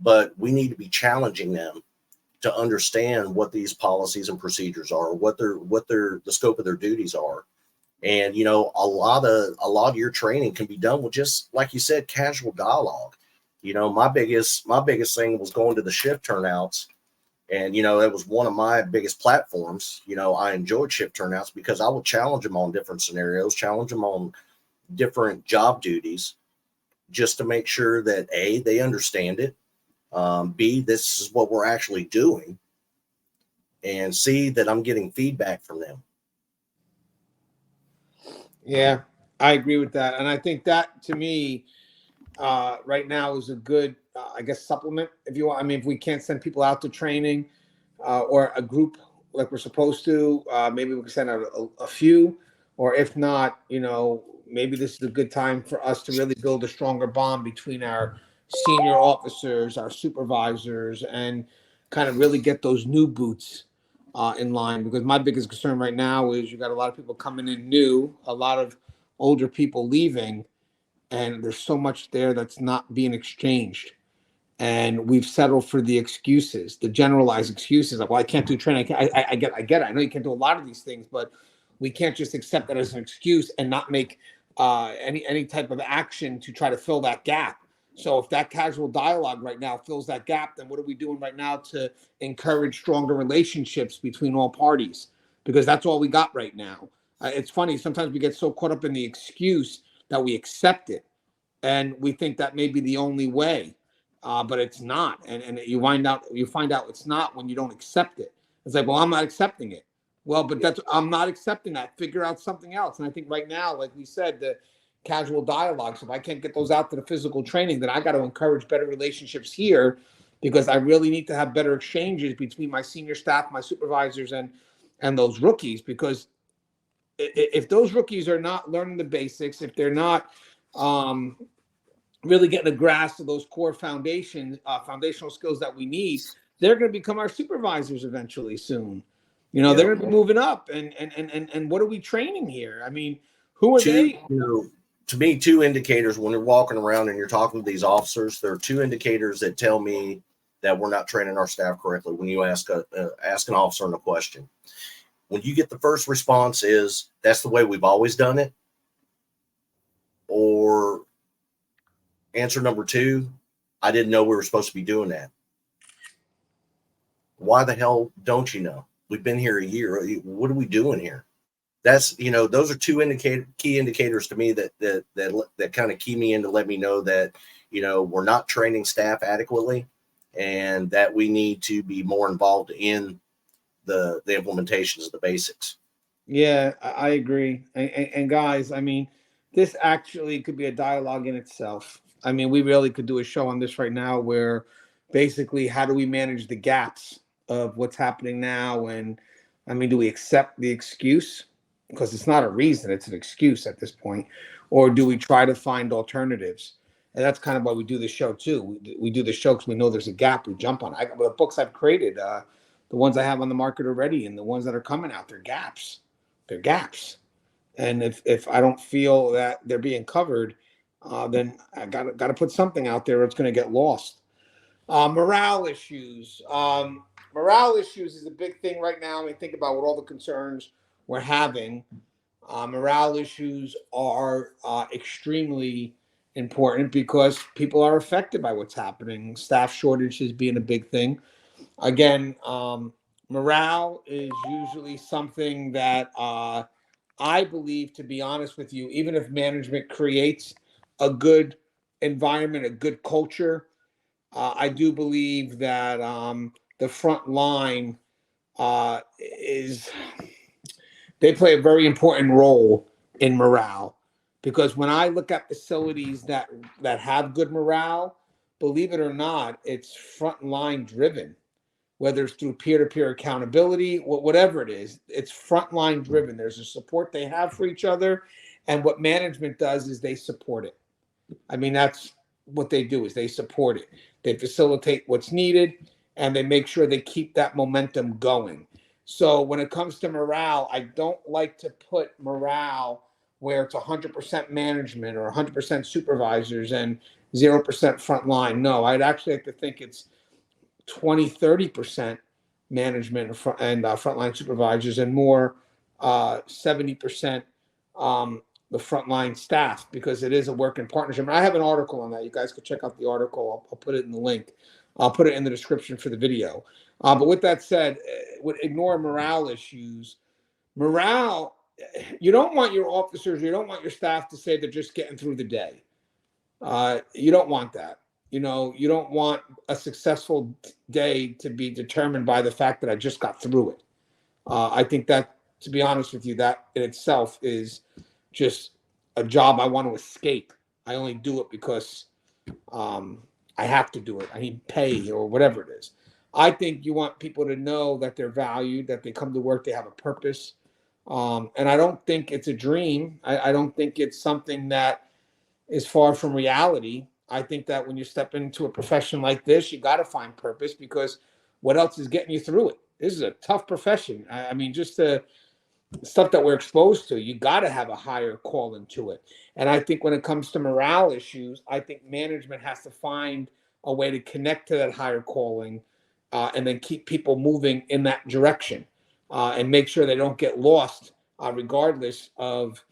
But we need to be challenging them to understand what these policies and procedures are, what the scope of their duties are. And, a lot of your training can be done with just, like you said, casual dialogue. My biggest thing was going to the shift turnouts. And, it was one of my biggest platforms. I enjoyed shift turnouts because I would challenge them on different scenarios, challenge them on different job duties just to make sure that A, they understand it. B, this is what we're actually doing. And C, that I'm getting feedback from them. Yeah, I agree with that. And I think that to me, right now is a good, supplement if you want. I mean, if we can't send people out to training or a group like we're supposed to, maybe we can send out a few, or if not, maybe this is a good time for us to really build a stronger bond between our senior officers, our supervisors, and kind of really get those new boots in line. Because my biggest concern right now is you got a lot of people coming in new, a lot of older people leaving, and there's so much there that's not being exchanged. And we've settled for the excuses, the generalized excuses like, well, I can't do training. I get it. I know you can't do a lot of these things, but we can't just accept that as an excuse and not make any type of action to try to fill that gap. So if that casual dialogue right now fills that gap, then what are we doing right now to encourage stronger relationships between all parties? Because that's all we got right now. It's funny. Sometimes we get so caught up in the excuse that we accept it. And we think that may be the only way. But it's not. And you find out it's not when you don't accept it. It's like, well, I'm not accepting it. Well, but I'm not accepting that. Figure out something else. And I think right now, like we said, the casual dialogues, if I can't get those out to the physical training, then I got to encourage better relationships here because I really need to have better exchanges between my senior staff, my supervisors, and those rookies, because if those rookies are not learning the basics, if they're not really getting a grasp of those core foundational skills that we need, they're going to become our supervisors eventually soon. They're going to be moving up. And what are we training here? I mean, who are they? To me, two indicators when you're walking around and you're talking to these officers, there are two indicators that tell me that we're not training our staff correctly. When you ask an officer a question, when you get the first response is, that's the way we've always done it, or answer number two, I didn't know we were supposed to be doing that. Why the hell don't you know? We've been here a year. What are we doing here? That's, those are two key indicators to me that kind of key me in to let me know that, we're not training staff adequately and that we need to be more involved in the implementations of the basics. Yeah, I agree. And guys, I mean, this actually could be a dialogue in itself. I mean, we really could do a show on this right now where basically how do we manage the gaps of what's happening now? And I mean, do we accept the excuse? Because it's not a reason, it's an excuse at this point. Or do we try to find alternatives? And that's kind of why we do the show too. We do the show because we know there's a gap. We jump on it. The books I've created, the ones I have on the market already and the ones that are coming out, they're gaps. They're gaps. And if I don't feel that they're being covered, then I gotta put something out there or it's going to get lost. Morale issues. Morale issues is a big thing right now. I mean, think about what all the concerns we're having. Morale issues are extremely important because people are affected by what's happening. Staff shortages being a big thing. Again, morale is usually something that I believe, to be honest with you, even if management creates a good environment, a good culture, I do believe that the front line they play a very important role in morale. Because when I look at facilities that have good morale, believe it or not, it's frontline driven. Whether it's through peer-to-peer accountability, whatever it is, it's frontline driven. There's a support they have for each other, and what management does is they support it. I mean, that's what they do, is they support it. They facilitate what's needed, and they make sure they keep that momentum going. So when it comes to morale, I don't like to put morale where it's 100% management or 100% supervisors and 0% frontline. No, I'd actually like to think it's 20-30% management and frontline supervisors and more 70% the frontline staff, because it is a working partnership. And I have an article on that. You guys can check out the article. I'll put it in the link. I'll put it in the description for the video. But with that said, ignore morale issues. Morale, you don't want your officers, you don't want your staff to say they're just getting through the day. You don't want that. You don't want a successful day to be determined by the fact that I just got through it. I think that, to be honest with you, that in itself is just a job I want to escape. I only do it because I have to do it. I need pay or whatever it is. I think you want people to know that they're valued, that they come to work, they have a purpose. And I don't think it's a dream. I don't think it's something that is far from reality. I think that when you step into a profession like this, you got to find purpose, because what else is getting you through it? This is a tough profession. I mean, just the stuff that we're exposed to, you got to have a higher calling to it. And I think when it comes to morale issues, I think management has to find a way to connect to that higher calling and then keep people moving in that direction and make sure they don't get lost regardless of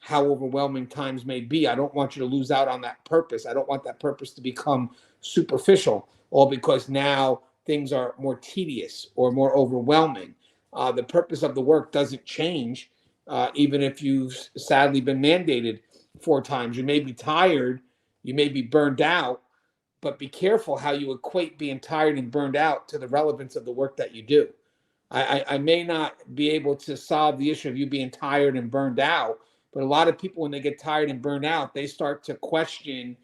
how overwhelming times may be. I don't want you to lose out on that purpose. I don't want that purpose to become superficial, all because now things are more tedious or more overwhelming. The purpose of the work doesn't change, even if you've sadly been mandated 4 times. You may be tired, you may be burned out, but be careful how you equate being tired and burned out to the relevance of the work that you do. I may not be able to solve the issue of you being tired and burned out, but a lot of people, when they get tired and burned out, they start to question,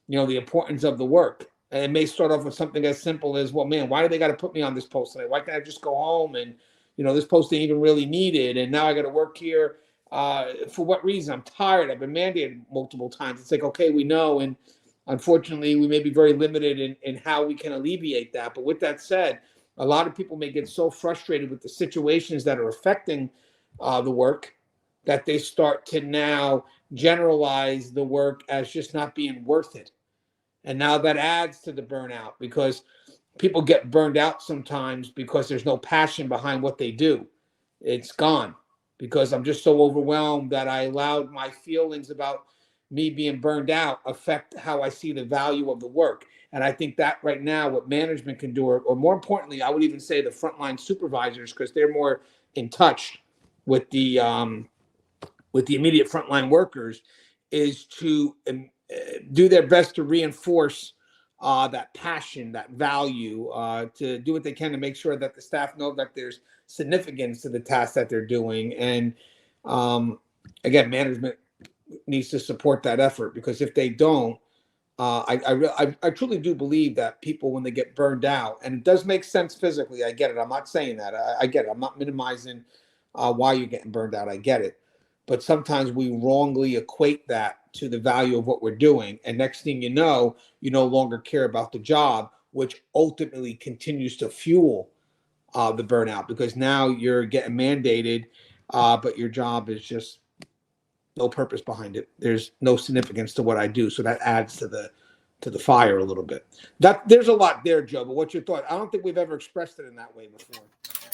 the importance of the work. And it may start off with something as simple as, well, man, why do they got to put me on this post today? Why can't I just go home and, this post ain't even really needed, and now I got to work here For what reason? I'm tired. I've been mandated multiple times. It's like, okay, we know. And unfortunately, we may be very limited in how we can alleviate that. But with that said, a lot of people may get so frustrated with the situations that are affecting the work that they start to now generalize the work as just not being worth it. And now that adds to the burnout because people get burned out sometimes because there's no passion behind what they do. It's gone because I'm just so overwhelmed that I allowed my feelings about me being burned out affect how I see the value of the work. And I think that right now, what management can do, or more importantly, I would even say the frontline supervisors, because they're more in touch with the immediate frontline workers, is to do their best to reinforce that passion, that value, to do what they can to make sure that the staff know that there's significance to the task that they're doing. And again, management needs to support that effort because if they don't, I truly do believe that people, when they get burned out, and it does make sense physically, I get it. I'm not saying that. I get it. I'm not minimizing why you're getting burned out. I get it. But sometimes we wrongly equate that to the value of what we're doing. And next thing you know, you no longer care about the job, which ultimately continues to fuel the burnout because now you're getting mandated, but your job is just no purpose behind it. There's no significance to what I do. So that adds to the fire a little bit. That there's a lot there, Joe, but what's your thought? I don't think we've ever expressed it in that way before.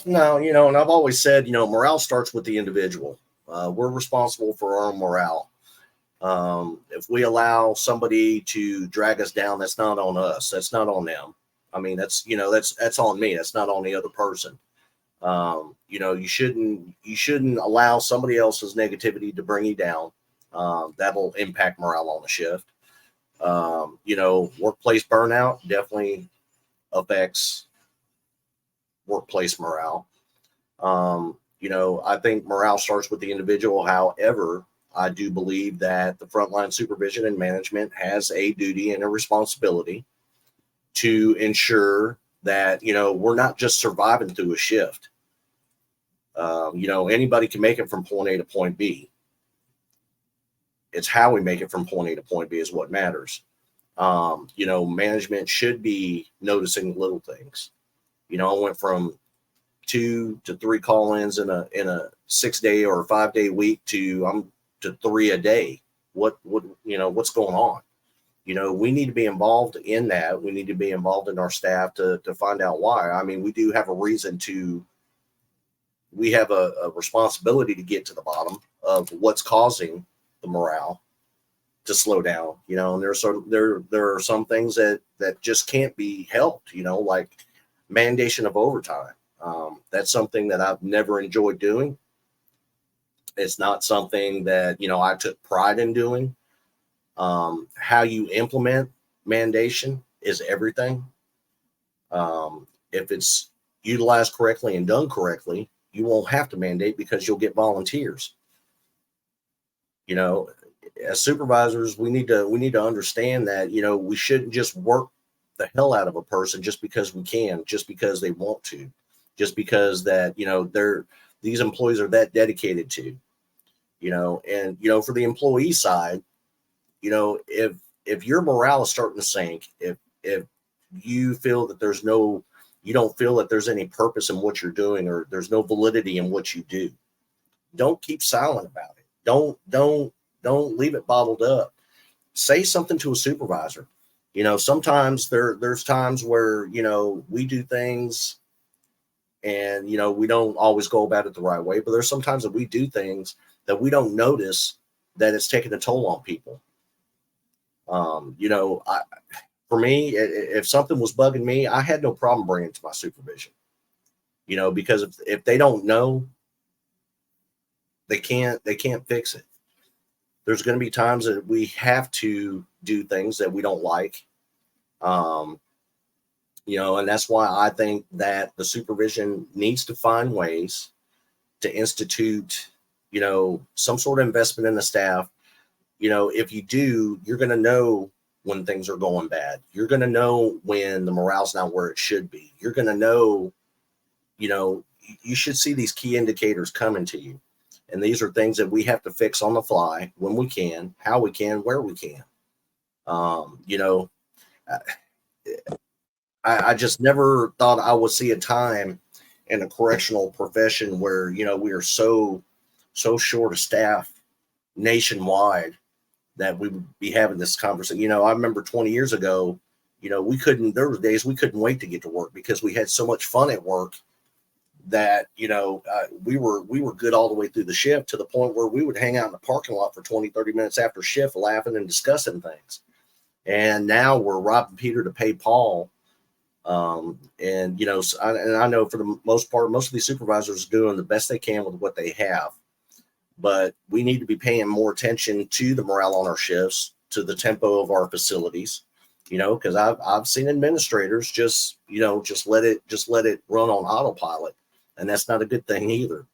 No, and I've always said, morale starts with the individual. We're responsible for our own morale. If we allow somebody to drag us down, that's not on us. That's not on them. I mean, that's on me. That's not on the other person. You shouldn't allow somebody else's negativity to bring you down. That'll impact morale on the shift. Workplace burnout definitely affects workplace morale. I think morale starts with the individual. However, I do believe that the frontline supervision and management has a duty and a responsibility to ensure that, we're not just surviving through a shift. Anybody can make it from point A to point B. It's how we make it from point A to point B is what matters. Management should be noticing little things. I went from 2 to 3 call-ins in a 6-day or a 5-day week to 3 a day. What's going on? We need to be involved in that. We need to be involved in our staff to find out why. I mean, we do have a reason to. We have a responsibility to get to the bottom of what's causing the morale to slow down. And there are some things that just can't be helped. Like mandation of overtime. That's something that I've never enjoyed doing. It's not something that, I took pride in doing. How you implement mandation is everything. If it's utilized correctly and done correctly, you won't have to mandate because you'll get volunteers. As supervisors, we need to understand that, we shouldn't just work the hell out of a person just because we can, just because they want to, just because that, these employees are that dedicated to, and, for the employee side, if your morale is starting to sink, if you feel that you don't feel that there's any purpose in what you're doing, or there's no validity in what you do, don't keep silent about it. Don't leave it bottled up. Say something to a supervisor. Sometimes there's times where, we do things and, we don't always go about it the right way, but there's sometimes that we do things that we don't notice that it's taking a toll on people. For me, if something was bugging me, I had no problem bringing it to my supervision, because if they don't know, they can't fix it. There's going to be times that we have to do things that we don't like. And that's why I think that the supervision needs to find ways to institute, some sort of investment in the staff. If you do, you're going to know when things are going bad. You're going to know when the morale's not where it should be. You're going to know, you should see these key indicators coming to you. And these are things that we have to fix on the fly when we can, how we can, where we can. You know, I just never thought I would see a time in the correctional profession where, you know, we are so short of staff nationwide that we would be having this conversation. You know, I remember 20 years ago, you know, there were days we couldn't wait to get to work because we had so much fun at work that, you know, we were good all the way through the shift, to the point where we would hang out in the parking lot for 20, 30 minutes after shift, laughing and discussing things. And now we're robbing Peter to pay Paul. And, you know, I know for the most part, most of these supervisors are doing the best they can with what they have, but we need to be paying more attention to the morale on our shifts, to the tempo of our facilities, you know, because I've seen administrators just let it run on autopilot, and that's not a good thing either.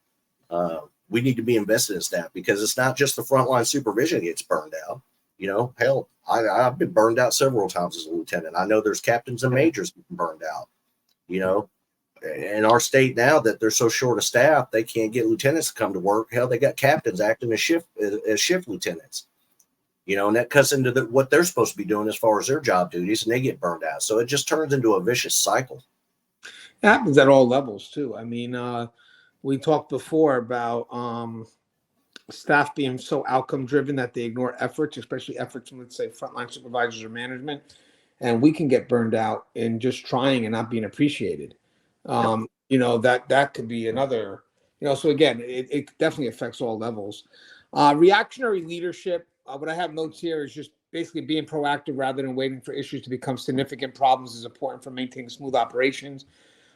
We need to be invested in staff, because it's not just the frontline supervision gets burned out. You know, hell, I've been burned out several times as a lieutenant. I know there's captains and majors burned out. You know, in our state now that they're so short of staff, they can't get lieutenants to come to work. Hell, they got captains acting as shift lieutenants. You know, and that cuts into what they're supposed to be doing as far as their job duties, and they get burned out. So it just turns into a vicious cycle. It happens at all levels too. I mean, we talked before about staff being so outcome driven that they ignore efforts, especially efforts from, let's say, frontline supervisors or management, and we can get burned out in just trying and not being appreciated. You know, that could be another, you know, so again, it definitely affects all levels. Reactionary leadership, what I have notes here is just basically being proactive rather than waiting for issues to become significant problems is important for maintaining smooth operations.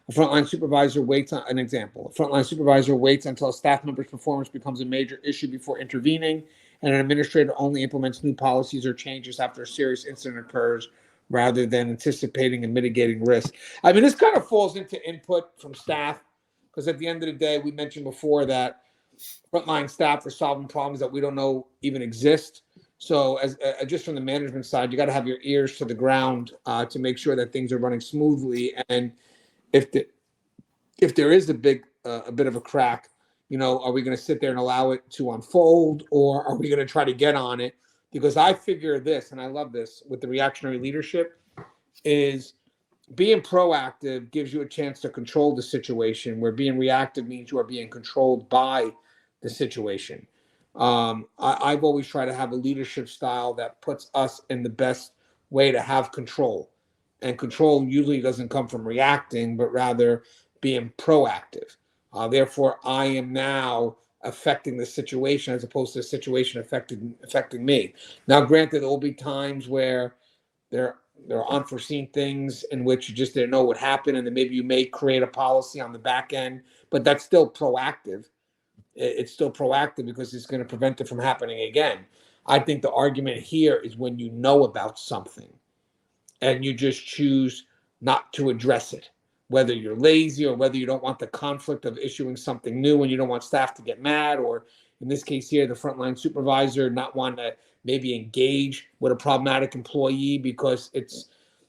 A frontline supervisor waits on an example. A frontline supervisor waits until a staff member's performance becomes a major issue before intervening, and an administrator only implements new policies or changes after a serious incident occurs, rather than anticipating and mitigating risk. I mean, this kind of falls into input from staff, because at the end of the day, we mentioned before that frontline staff are solving problems that we don't know even exist. So, as just from the management side, you got to have your ears to the ground to make sure that things are running smoothly. And if there is a bit of a crack, you know, are we going to sit there and allow it to unfold, or are we going to try to get on it? Because I figure this, and I love this with the reactionary leadership, is being proactive gives you a chance to control the situation, where being reactive means you are being controlled by the situation. I've always tried to have a leadership style that puts us in the best way to have control. And control usually doesn't come from reacting, but rather being proactive. Therefore, I am now affecting the situation as opposed to the situation affecting me. Now, granted, there will be times where there are unforeseen things in which you just didn't know what happened, and then maybe you may create a policy on the back end, but that's still proactive. It's still proactive because it's going to prevent it from happening again. I think the argument here is when you know about something and you just choose not to address it, whether you're lazy or whether you don't want the conflict of issuing something new and you don't want staff to get mad, or in this case here, the frontline supervisor not want to maybe engage with a problematic employee because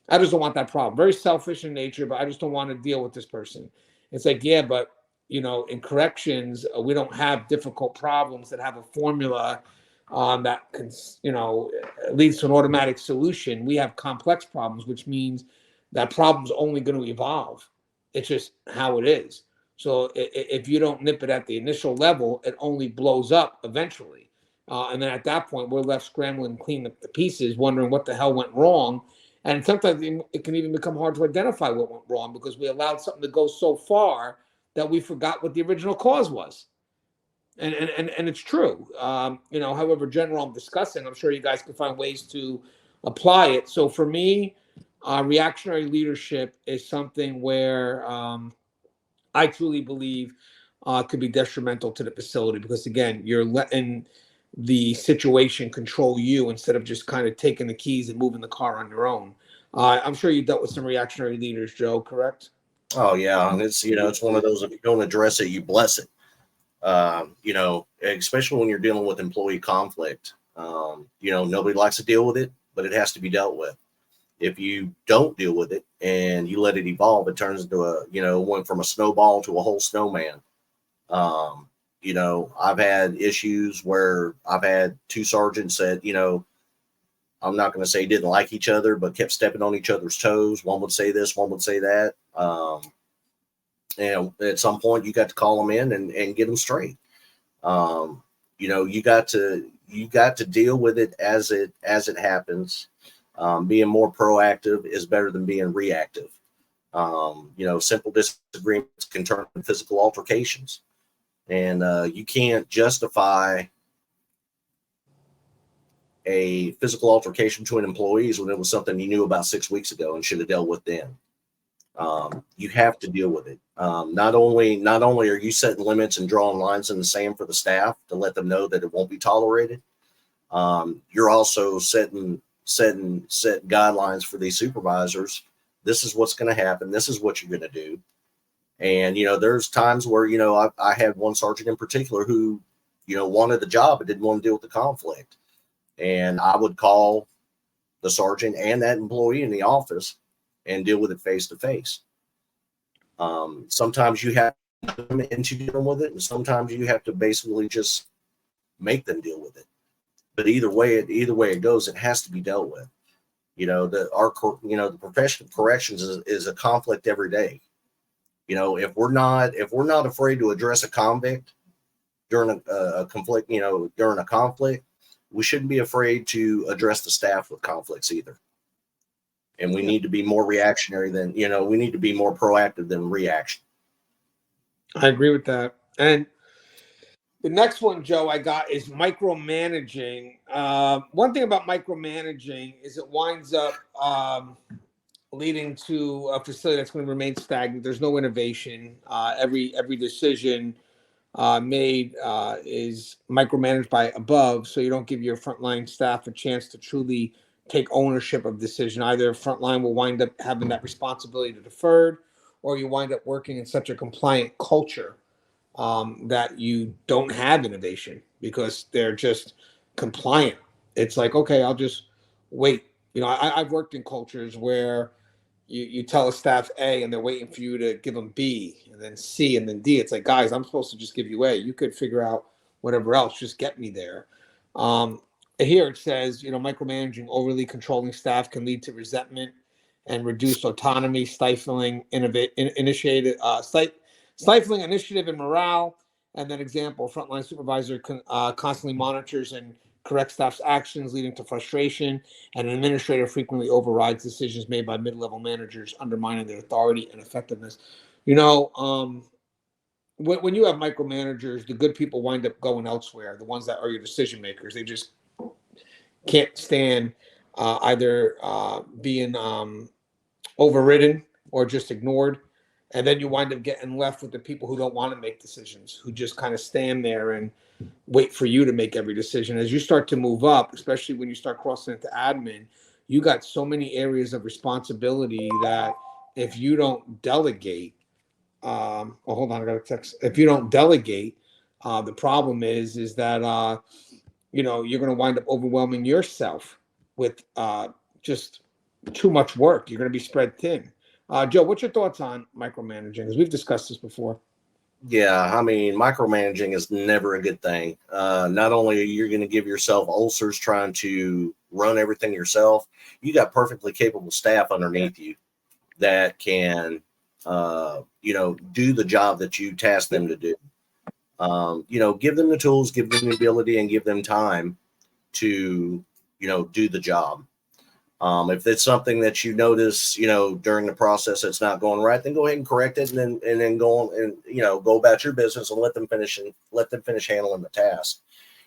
I just don't want that problem. Very selfish in nature, but I just don't want to deal with this person. It's like, yeah, but you know, in corrections, we don't have difficult problems that have a formula that can, you know, leads to an automatic solution. We have complex problems, which means that problem's only going to evolve. It's just how it is. So if you don't nip it at the initial level, it only blows up eventually. And then at that point, we're left scrambling, cleaning up the pieces, wondering what the hell went wrong. And sometimes it can even become hard to identify what went wrong because we allowed something to go so far that we forgot what the original cause was. And it's true. You know, however general I'm discussing, I'm sure you guys can find ways to apply it. So for me, reactionary leadership is something where I truly believe could be detrimental to the facility because, again, you're letting the situation control you instead of just kind of taking the keys and moving the car on your own. I'm sure you dealt with some reactionary leaders, Joe, correct? Oh yeah, and it's, you know, it's one of those, if you don't address it, you bless it. You know, especially when you're dealing with employee conflict. You know, nobody likes to deal with it, but it has to be dealt with. If you don't deal with it and you let it evolve, it turns into went from a snowball to a whole snowman. You know, I've had issues where I've had two sergeants that, you know, I'm not going to say didn't like each other, but kept stepping on each other's toes. One would say this, one would say that. And at some point you got to call them in and get them straight. You know, you got to deal with it as it happens. Being more proactive is better than being reactive. You know, simple disagreements can turn into physical altercations, and you can't justify a physical altercation to an employee when it was something you knew about 6 weeks ago and should have dealt with then. You have to deal with it. Not only are you setting limits and drawing lines in the sand for the staff to let them know that it won't be tolerated, you're also setting guidelines for these supervisors. This is what's going to happen. This is what you're going to do. And, you know, there's times where, you know, I had one sergeant in particular who, you know, wanted the job but didn't want to deal with the conflict. And I would call the sergeant and that employee in the office and deal with it face to face. Sometimes you have them into dealing with it, and sometimes you have to basically just make them deal with it. But either way it goes, it has to be dealt with. You know, the profession of corrections is a conflict every day. You know, if we're not afraid to address a convict during a conflict, you know, during a conflict, we shouldn't be afraid to address the staff with conflicts either. And we need to be more reactionary than, you know, we need to be more proactive than reaction. I agree with that. And the next one, Joe, I got is micromanaging. One thing about micromanaging is it winds up leading to a facility that's going to remain stagnant. There's no innovation. Every decision made is micromanaged by above, so you don't give your frontline staff a chance to truly take ownership of decision. Either frontline will wind up having that responsibility to deferred, or you wind up working in such a compliant culture that you don't have innovation because they're just compliant. It's like, okay, I'll just wait. You know, I've worked in cultures where you tell a staff A and they're waiting for you to give them B and then C and then D. It's like, guys, I'm supposed to just give you A. You could figure out whatever else. Just get me there. Here it says, you know, micromanaging, overly controlling staff can lead to resentment and reduced autonomy, stifling initiative and morale. And then example, frontline supervisor constantly monitors and corrects staff's actions, leading to frustration, and an administrator frequently overrides decisions made by mid-level managers, undermining their authority and effectiveness. You know, when you have micromanagers, the good people wind up going elsewhere. The ones that are your decision makers, they just can't stand either being overridden or just ignored. And then you wind up getting left with the people who don't want to make decisions, who just kind of stand there and wait for you to make every decision. As you start to move up, especially when you start crossing into admin, you got so many areas of responsibility that if you don't delegate, hold on, I got a text. If you don't delegate, the problem is that you know, you're going to wind up overwhelming yourself with just too much work. You're going to be spread thin. Joe, what's your thoughts on micromanaging? Because we've discussed this before. Yeah, I mean, micromanaging is never a good thing. Not only are you going to give yourself ulcers trying to run everything yourself, you got perfectly capable staff underneath you that can, you know, do the job that you task them to do. You know, give them the tools, give them the ability, and give them time to, you know, do the job. If it's something that you notice, you know, during the process that's not going right, then go ahead and correct it, and then go on and, you know, go about your business and let them finish handling the task.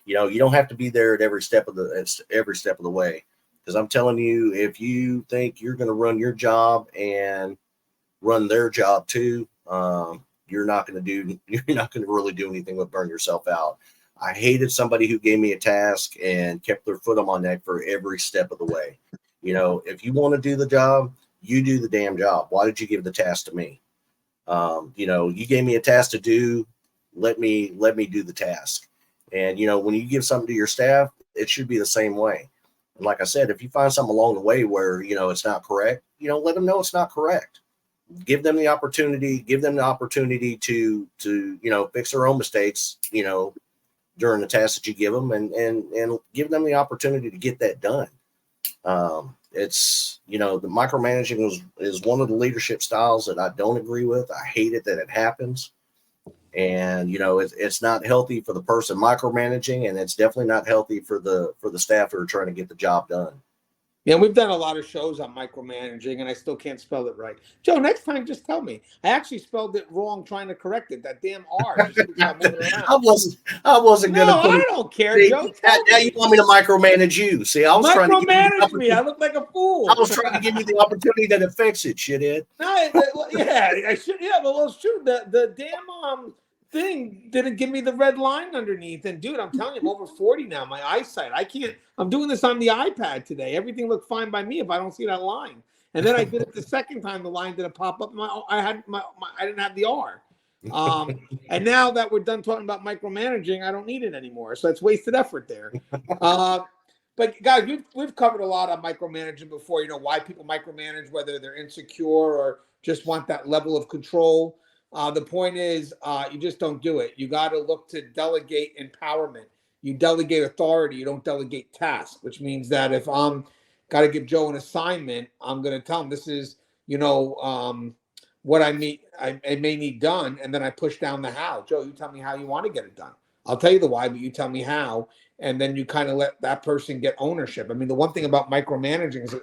You know, you don't have to be there at every step of the way, because I'm telling you, if you think you're going to run your job and run their job too, you're not going to really do anything but burn yourself out. I hated somebody who gave me a task and kept their foot on my neck for every step of the way. You know, if you want to do the job, you do the damn job. Why did you give the task to me? You know, you gave me a task to do. Let me do the task. And, you know, when you give something to your staff, it should be the same way. And like I said, if you find something along the way where, you know, it's not correct, you know, let them know it's not correct. give them the opportunity to fix their own mistakes, during the tasks that you give them, and give them the opportunity to get that done. It's, the micromanaging is one of the leadership styles that I don't agree with. I hate it that it happens. And, it's not healthy for the person micromanaging, and it's definitely not healthy for the staff who are trying to get the job done. Yeah, we've done a lot of shows on micromanaging, and I still can't spell it right. Joe, next time, just tell me. I actually spelled it wrong trying to correct it. That damn R. Just keeps on moving around. I wasn't No, gonna put I it. don't care, See, Joe. now you want me to micromanage you. See, I was trying to Micromanage me. I look like a fool. I was trying to give you the opportunity to fix it, shithead. No, yeah, I should. Yeah, but well, it's true. The damn thing didn't give me the red line underneath. And dude, I'm telling you, I'm over 40 now. My eyesight, I can't. I'm doing this on the iPad today. Everything looked fine by me if I don't see that line. And then I did it the second time. The line didn't pop up. I didn't have the R. And now that we're done talking about micromanaging, I don't need it anymore. So it's wasted effort there. But guys, we've covered a lot on micromanaging before. Why people micromanage, whether they're insecure or just want that level of control. The point is, you just don't do it. You got to look to delegate empowerment. You delegate authority. You don't delegate tasks, which means that if I'm got to give Joe an assignment, I'm going to tell him this is, what I may need done, and then I push down the how. Joe, you tell me how you want to get it done. I'll tell you the why, but you tell me how, and then you kind of let that person get ownership. I mean, the one thing about micromanaging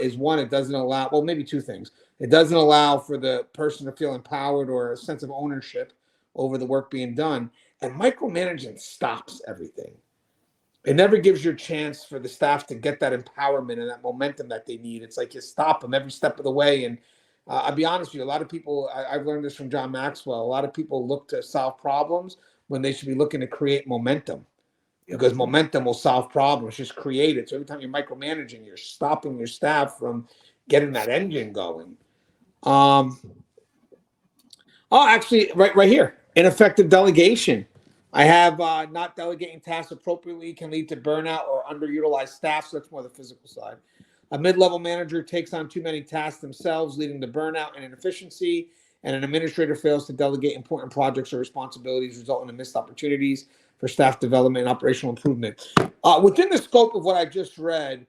is one, it doesn't allow, well, maybe two things. It doesn't allow for the person to feel empowered or a sense of ownership over the work being done. And micromanaging stops everything. It never gives you a chance for the staff to get that empowerment and that momentum that they need. It's like you stop them every step of the way. And I'll be honest with you, a lot of people, I've learned this from John Maxwell, a lot of people look to solve problems when they should be looking to create momentum. Because momentum will solve problems, just create it. So every time you're micromanaging, you're stopping your staff from getting that engine going. Actually, right here, ineffective delegation. I have not delegating tasks appropriately can lead to burnout or underutilized staff. So that's more the physical side. A mid-level manager takes on too many tasks themselves, leading to burnout and inefficiency. And an administrator fails to delegate important projects or responsibilities, resulting in missed opportunities for staff development and operational improvement. Within the scope of what I just read,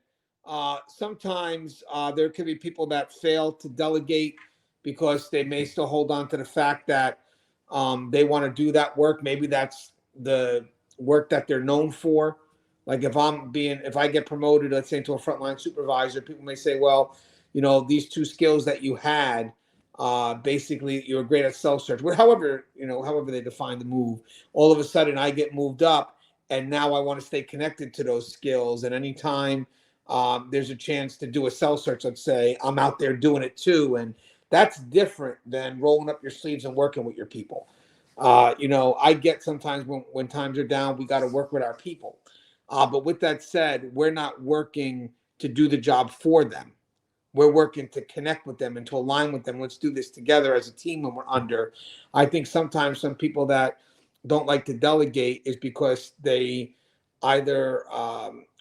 sometimes there could be people that fail to delegate because they may still hold on to the fact that they want to do that work. Maybe that's the work that they're known for. Like if I get promoted, let's say to a frontline supervisor, people may say, well, these two skills that you had, basically you're great at cell search. However they define the move, all of a sudden I get moved up and now I want to stay connected to those skills. And anytime there's a chance to do a cell search, let's say, I'm out there doing it too. And that's different than rolling up your sleeves and working with your people. I get sometimes when times are down, we got to work with our people. But with that said, we're not working to do the job for them. We're working to connect with them and to align with them. Let's do this together as a team when we're under. I think sometimes some people that don't like to delegate is because they either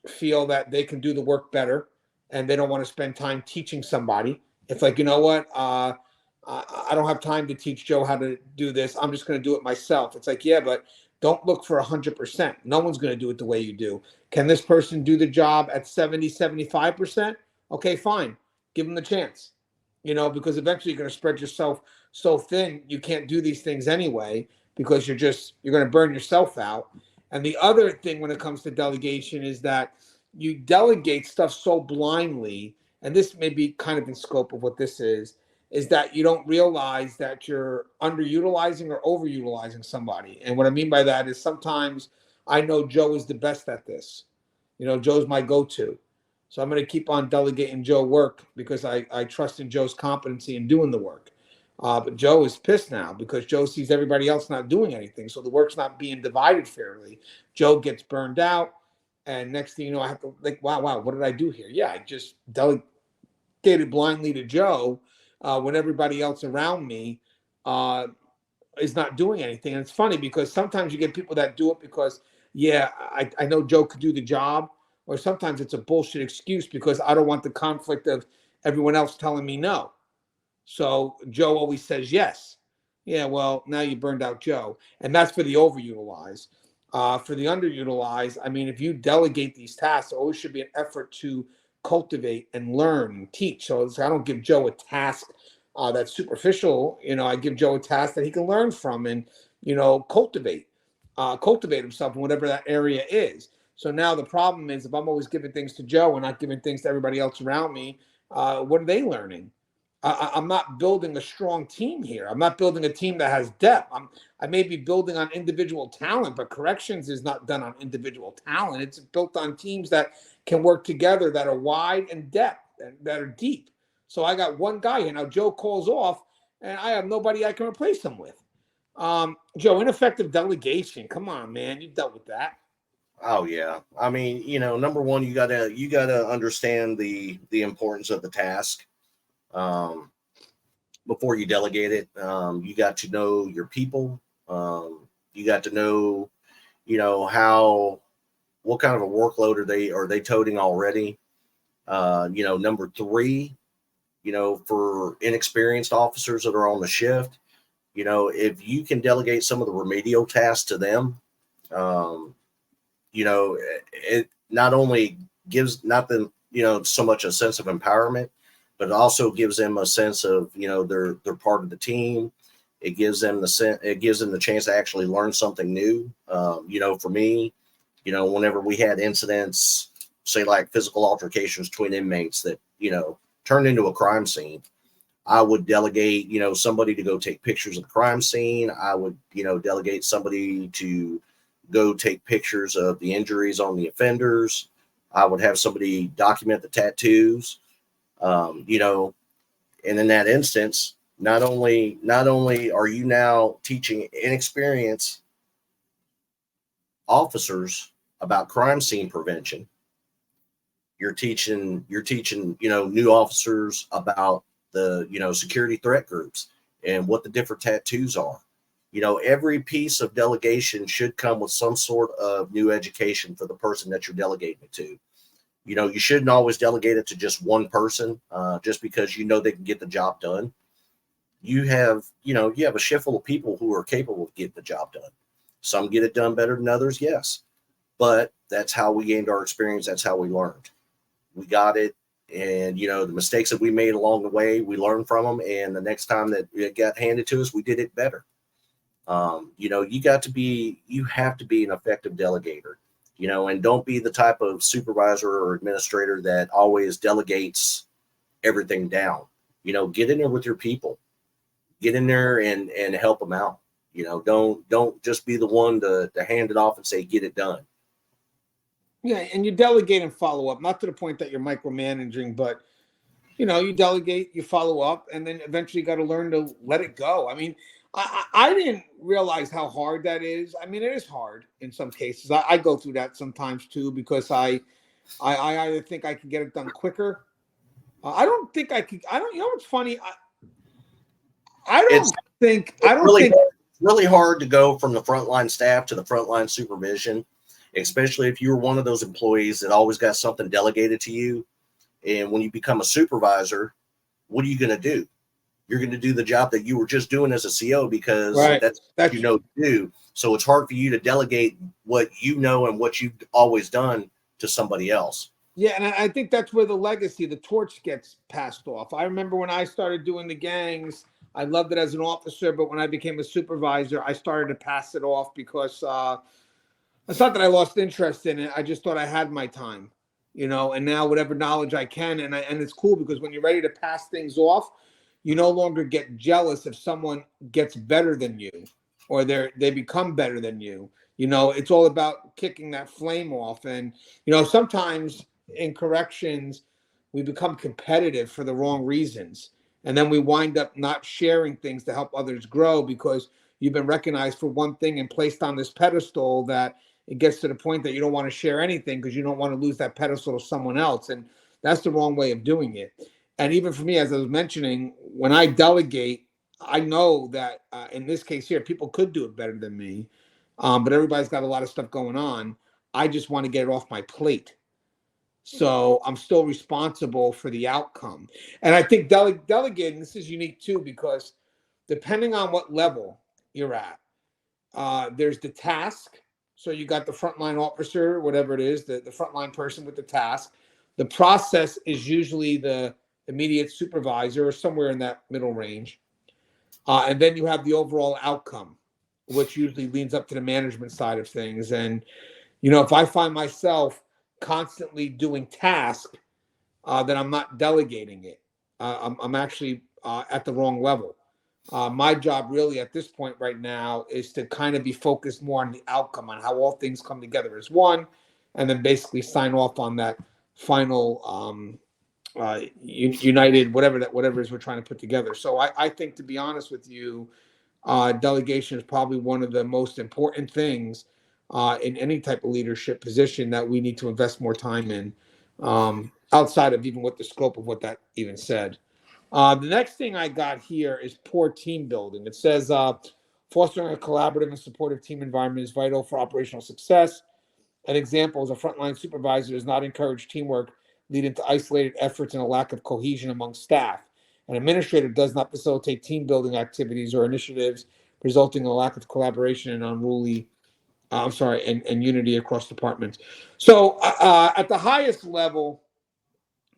feel that they can do the work better and they don't want to spend time teaching somebody. It's like, you know what? I don't have time to teach Joe how to do this. I'm just going to do it myself. It's like, yeah, but don't look for 100%. No one's going to do it the way you do. Can this person do the job at 70, 75%? Okay, fine. Give them the chance, because eventually you're going to spread yourself so thin you can't do these things anyway because you're going to burn yourself out. And the other thing when it comes to delegation is that you delegate stuff so blindly, and this may be kind of in scope of what this is that you don't realize that you're underutilizing or overutilizing somebody. And what I mean by that is sometimes I know Joe is the best at this. Joe's my go-to. So I'm going to keep on delegating Joe work because I trust in Joe's competency in doing the work. But Joe is pissed now because Joe sees everybody else not doing anything. So the work's not being divided fairly. Joe gets burned out. And next thing you know, I have to wow, what did I do here? Yeah, I just delegated blindly to Joe when everybody else around me is not doing anything. And it's funny because sometimes you get people that do it because, yeah, I know Joe could do the job. Or sometimes it's a bullshit excuse because I don't want the conflict of everyone else telling me no. So Joe always says yes. Yeah, well, now you burned out Joe. And that's for the overutilized. For the underutilized, I mean, if you delegate these tasks, there always should be an effort to cultivate and learn and teach. So I don't give Joe a task that's superficial. I give Joe a task that he can learn from and, cultivate himself in whatever that area is. So now the problem is if I'm always giving things to Joe and not giving things to everybody else around me, what are they learning? I'm not building a strong team here. I'm not building a team that has depth. I may be building on individual talent, but corrections is not done on individual talent. It's built on teams that can work together, that are wide and depth, and that are deep. So I got one guy here. Now Joe calls off, and I have nobody I can replace him with. Joe, ineffective delegation. Come on, man. You've dealt with that. Oh yeah. I mean, number one, you gotta understand the importance of the task. Before you delegate it, you got to know your people. You got to know, what kind of a workload are they toting already? Number three, for inexperienced officers that are on the shift, if you can delegate some of the remedial tasks to them, it not only gives not them, so much a sense of empowerment, but it also gives them a sense of, they're part of the team. It gives them the chance to actually learn something new. For me, whenever we had incidents, say like physical altercations between inmates that, turned into a crime scene, I would delegate, somebody to go take pictures of the crime scene. I would, delegate somebody to go take pictures of the injuries on the offenders. I would have somebody document the tattoos. And in that instance, not only are you now teaching inexperienced officers about crime scene prevention, you're teaching, new officers about the, security threat groups and what the different tattoos are. Every piece of delegation should come with some sort of new education for the person that you're delegating it to. You shouldn't always delegate it to just one person, just because they can get the job done. You have a shift full of people who are capable of getting the job done. Some get it done better than others, yes. But that's how we gained our experience. That's how we learned. We got it. And, the mistakes that we made along the way, we learned from them. And the next time that it got handed to us, we did it better. You have to be an effective delegator. And don't be the type of supervisor or administrator that always delegates everything down. Get in there with your people, get in there and help them out. Don't just be the one to hand it off and say, get it done. Yeah. And you delegate and follow up, not to the point that you're micromanaging, but you delegate, you follow up, and then eventually you got to learn to let it go. I mean, I didn't realize how hard that is. I mean, it is hard in some cases. I go through that sometimes too, because I either think I can get it done quicker. I don't think I could. I don't. What's funny? I don't think. It's really hard to go from the frontline staff to the frontline supervision, especially if you're one of those employees that always got something delegated to you. And when you become a supervisor, what are you going to do? You're going to do the job that you were just doing as a CO because that's what to do. So it's hard for you to delegate what you know and what you've always done to somebody else. Yeah, and I think that's where the torch gets passed off. I remember when I started doing the gangs, I loved it as an officer, but when I became a supervisor, I started to pass it off because it's not that I lost interest in it. I just thought I had my time, and now whatever knowledge I can, and it's cool because when you're ready to pass things off, you no longer get jealous if someone gets better than you or they become better than you. It's all about kicking that flame off. And, sometimes in corrections, we become competitive for the wrong reasons. And then we wind up not sharing things to help others grow because you've been recognized for one thing and placed on this pedestal that it gets to the point that you don't want to share anything because you don't want to lose that pedestal to someone else. And that's the wrong way of doing it. And even for me, as I was mentioning, when I delegate, I know that in this case here, people could do it better than me, but everybody's got a lot of stuff going on. I just want to get it off my plate. So I'm still responsible for the outcome. And I think delegating, this is unique too, because depending on what level you're at, there's the task. So you got the frontline officer, whatever it is, the frontline person with the task. The process is usually the immediate supervisor or somewhere in that middle range. And then you have the overall outcome, which usually leans up to the management side of things. And, if I find myself constantly doing task, then I'm not delegating it. I'm actually at the wrong level. My job really at this point right now is to kind of be focused more on the outcome, on how all things come together as one, and then basically sign off on that final united whatever it is we're trying to put together. So I think, to be honest with you, delegation is probably one of the most important things in any type of leadership position that we need to invest more time in, outside of even what the scope of what that even said. The next thing I got here is poor team building. It says fostering a collaborative and supportive team environment is vital for operational success. An example is a frontline supervisor does not encourage teamwork, leading to isolated efforts and a lack of cohesion among staff. An administrator does not facilitate team building activities or initiatives, resulting in a lack of collaboration and and unity across departments. So at the highest level,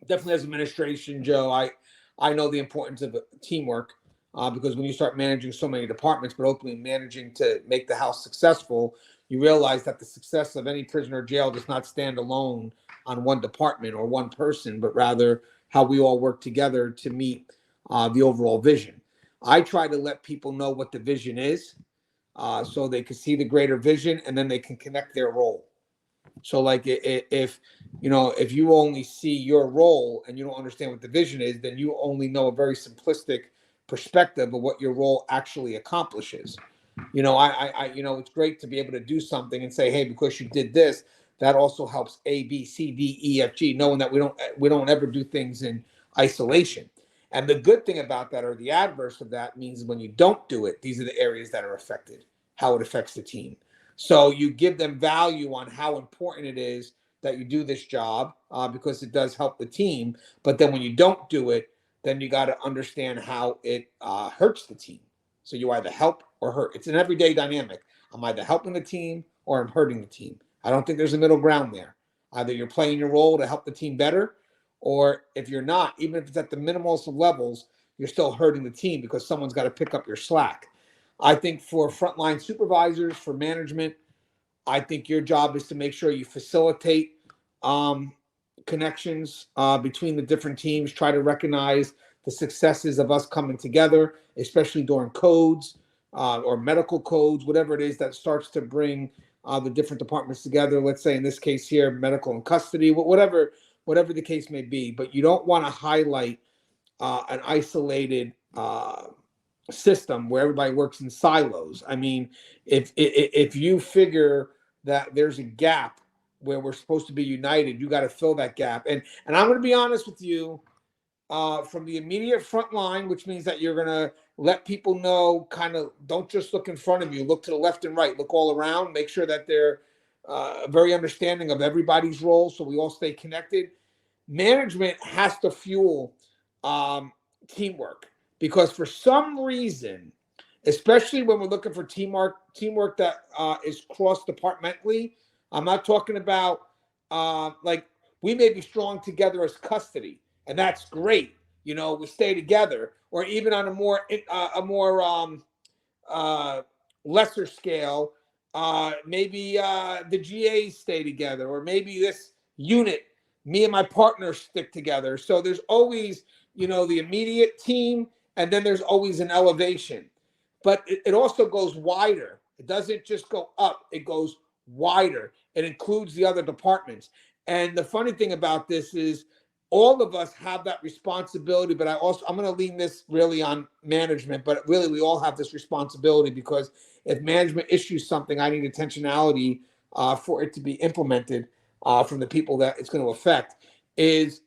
definitely as administration, Joe, I know the importance of teamwork, because when you start managing so many departments, but ultimately managing to make the house successful, you realize that the success of any prison or jail does not stand alone on one department or one person, but rather how we all work together to meet the overall vision. I try to let people know what the vision is, so they can see the greater vision, and then they can connect their role. So, like, if you only see your role and you don't understand what the vision is, then you only know a very simplistic perspective of what your role actually accomplishes. It's great to be able to do something and say, hey, because you did this, that also helps A, B, C, D, E, F, G, knowing that we don't ever do things in isolation. And the good thing about that, or the adverse of that, means when you don't do it, these are the areas that are affected, how it affects the team. So you give them value on how important it is that you do this job, because it does help the team. But then when you don't do it, then you got to understand how it hurts the team. So you either help or hurt. It's an everyday dynamic. I'm either helping the team or I'm hurting the team. I don't think there's a middle ground there. Either you're playing your role to help the team better, or if you're not, even if it's at the minimalist of levels, you're still hurting the team because someone's got to pick up your slack. I think for frontline supervisors, for management, I think your job is to make sure you facilitate connections between the different teams, try to recognize the successes of us coming together, especially during codes or medical codes, whatever it is that starts to bring the different departments together. Let's say in this case here, medical and custody, whatever the case may be. But you don't want to highlight an isolated system where everybody works in silos. I mean, if you figure that there's a gap where we're supposed to be united, you got to fill that gap. And I'm going to be honest with you, from the immediate front line, which means that you're going to let people know, kind of, don't just look in front of you, look to the left and right, look all around, make sure that they're very understanding of everybody's role, so we all stay connected. Management has to fuel teamwork, because for some reason, especially when we're looking for teamwork that is cross departmentally. I'm not talking about like, we may be strong together as custody, and that's great. We stay together, or even on a more lesser scale, maybe the GAs stay together, or maybe this unit, me and my partner stick together. So there's always, the immediate team, and then there's always an elevation. But it also goes wider. It doesn't just go up, it goes wider. It includes the other departments. And the funny thing about this is all of us have that responsibility, but I'm going to lean this really on management, but really we all have this responsibility, because if management issues something, I need intentionality for it to be implemented from the people that it's going to affect. Is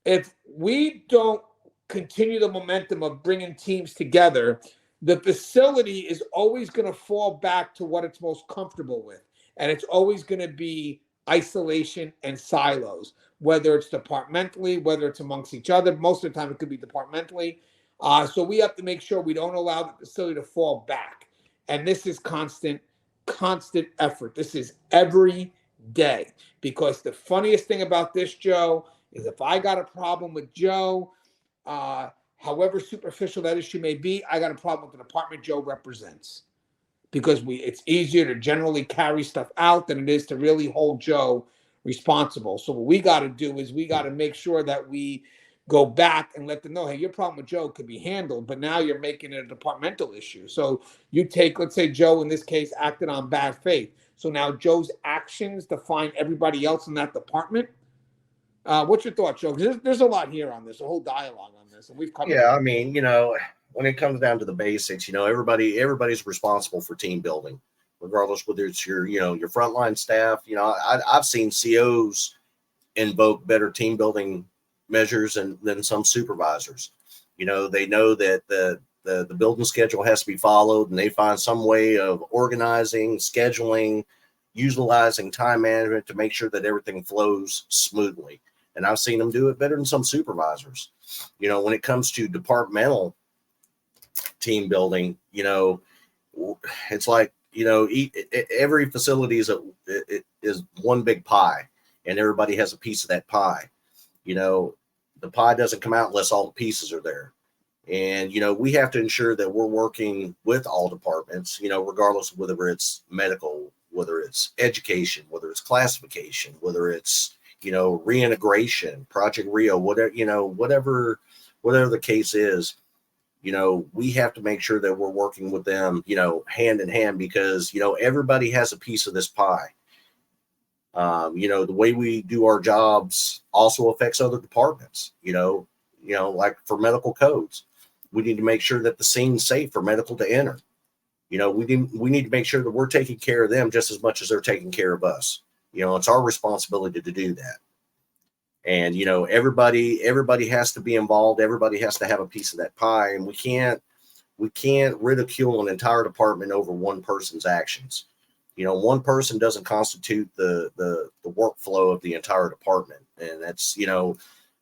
if we don't continue the momentum of bringing teams together, the facility is always going to fall back to what it's most comfortable with. And it's always going to be isolation, and silos, whether it's departmentally, whether it's amongst each other. Most of the time, it could be departmentally. So we have to make sure we don't allow the facility to fall back. And this is constant effort. This is every day. Because the funniest thing about this, Joe, is if I got a problem with Joe, however superficial that issue may be, I got a problem with the department Joe represents. Because it's easier to generally carry stuff out than it is to really hold Joe responsible. So what we got to do is we got to make sure that we go back and let them know, hey, your problem with Joe could be handled, but now you're making it a departmental issue. So you take, let's say Joe in this case acted on bad faith. So now Joe's actions define everybody else in that department. What's your thought, Joe? Because there's a lot here on this, a whole dialogue on this, and we've covered. Yeah, I mean, when it comes down to the basics, everybody's responsible for team building, regardless whether it's your frontline staff. I've seen COs invoke better team building measures than some supervisors. They know that the building schedule has to be followed, and they find some way of organizing, scheduling, utilizing time management to make sure that everything flows smoothly. And I've seen them do it better than some supervisors. When it comes to departmental team building, it's like, every facility is one big pie, and everybody has a piece of that pie. The pie doesn't come out unless all the pieces are there. And, we have to ensure that we're working with all departments, regardless of whether it's medical, whether it's education, whether it's classification, whether it's, reintegration, Project Rio, whatever the case is. We have to make sure that we're working with them, hand in hand, because, everybody has a piece of this pie. The way we do our jobs also affects other departments, like for medical codes, we need to make sure that the scene's safe for medical to enter. We need to make sure that we're taking care of them just as much as they're taking care of us. It's our responsibility to do that. And, everybody has to be involved. Everybody has to have a piece of that pie. And we can't ridicule an entire department over one person's actions. One person doesn't constitute the workflow of the entire department. And that's,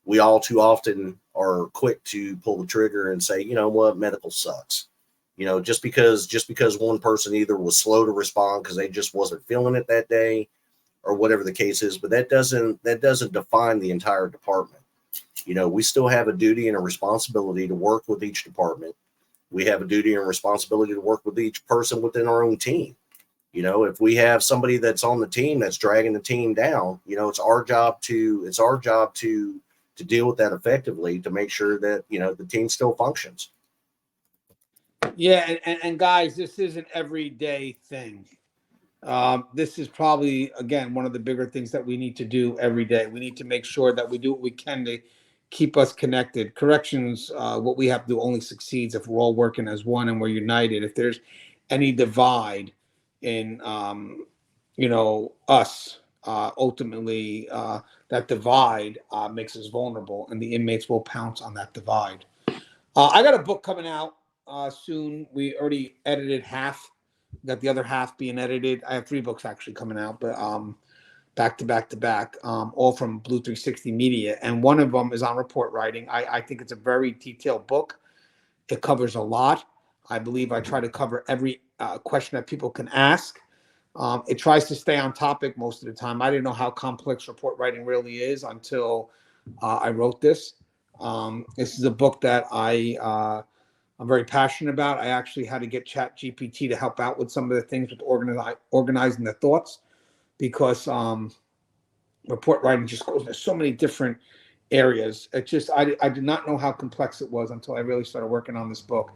we all too often are quick to pull the trigger and say, what, medical sucks. Just because one person either was slow to respond because they just wasn't feeling it that day, or whatever the case is, but that doesn't define the entire department. We still have a duty and a responsibility to work with each department. We have a duty and responsibility to work with each person within our own team. If we have somebody that's on the team that's dragging the team down, it's our job to deal with that effectively, to make sure that the team still functions. Yeah, and guys, this is an everyday thing. This is probably, again, one of the bigger things that we need to do every day. We need to make sure that we do what we can to keep us connected. Corrections, what we have to do only succeeds if we're all working as one and we're united. If there's any divide in, us, ultimately, that divide makes us vulnerable, and the inmates will pounce on that divide. I got a book coming out soon. We already edited half. Got the other half being edited. I have 3 books actually coming out, but back to back, all from Blue 360 Media. And one of them is on report writing. I think it's a very detailed book. It covers a lot. I believe I try to cover every question that people can ask. It tries to stay on topic most of the time. I didn't know how complex report writing really is until I wrote this. This is a book that I'm very passionate about. I actually had to get ChatGPT to help out with some of the things with organizing the thoughts, because report writing just goes into so many different areas. It just, I did not know how complex it was until I really started working on this book.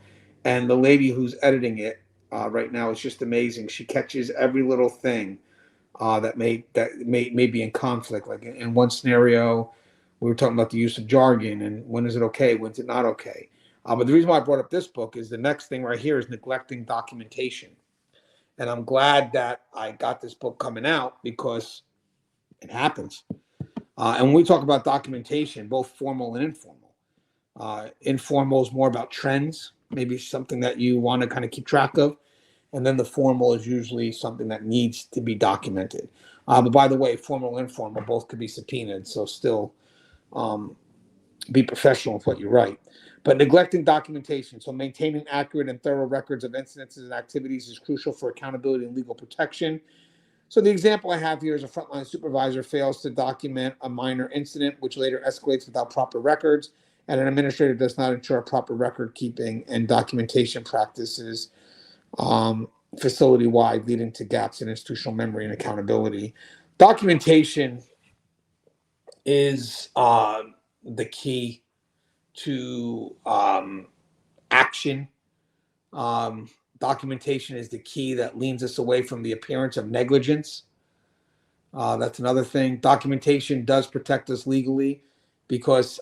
And the lady who's editing it right now is just amazing. She catches every little thing that may be in conflict. Like in one scenario, we were talking about the use of jargon and when is it okay, when's it not okay. But the reason why I brought up this book is the next thing right here is neglecting documentation. And I'm glad that I got this book coming out, because it happens. And when we talk about documentation, both formal and informal, informal is more about trends, maybe something that you want to kind of keep track of. And then the formal is usually something that needs to be documented. But by the way, formal and informal both could be subpoenaed, so still be professional with what you write. But neglecting documentation, so maintaining accurate and thorough records of incidences and activities is crucial for accountability and legal protection. So the example I have here is a frontline supervisor fails to document a minor incident, which later escalates without proper records, and an administrator does not ensure proper record keeping and documentation practices facility-wide, leading to gaps in institutional memory and accountability. Documentation is the key to action. Documentation is the key that leans us away from the appearance of negligence. That's another thing. Documentation does protect us legally because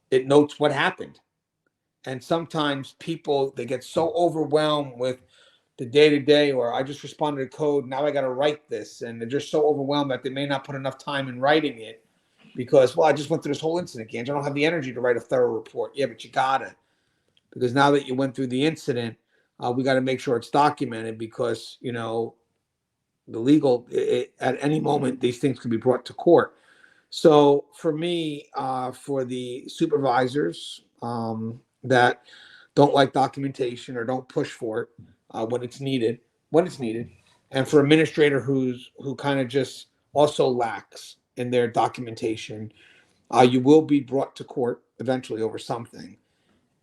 it notes what happened. And sometimes people, they get so overwhelmed with the day-to-day, or I just responded to code, now I got to write this. And they're just so overwhelmed that they may not put enough time in writing it because, well, I just went through this whole incident, Gangi. I don't have the energy to write a thorough report. Yeah, but you got to. Because now that you went through the incident, we got to make sure it's documented because, you know, the legal, at any moment, these things can be brought to court. So for me, for the supervisors that don't like documentation or don't push for it when it's needed, and for administrator who kind of just also lacks in their documentation, you will be brought to court eventually over something,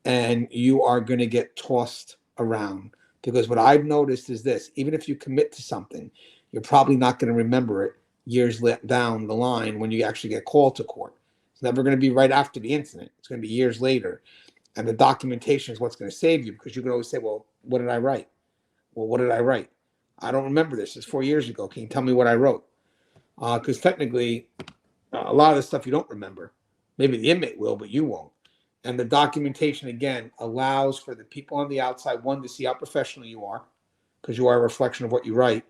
and you are going to get tossed around. Because what I've noticed is this: even if you commit to something, you're probably not going to remember it years down the line when you actually get called to court. It's never going to be right after the incident. It's going to be years later. And the documentation is what's going to save you, because you can always say, well, what did I write? Well, what did I write? I don't remember this. It's 4 years ago. Can you tell me what I wrote? Because technically, a lot of the stuff you don't remember. Maybe the inmate will, but you won't. And the documentation, again, allows for the people on the outside, one, to see how professional you are, because you are a reflection of what you write.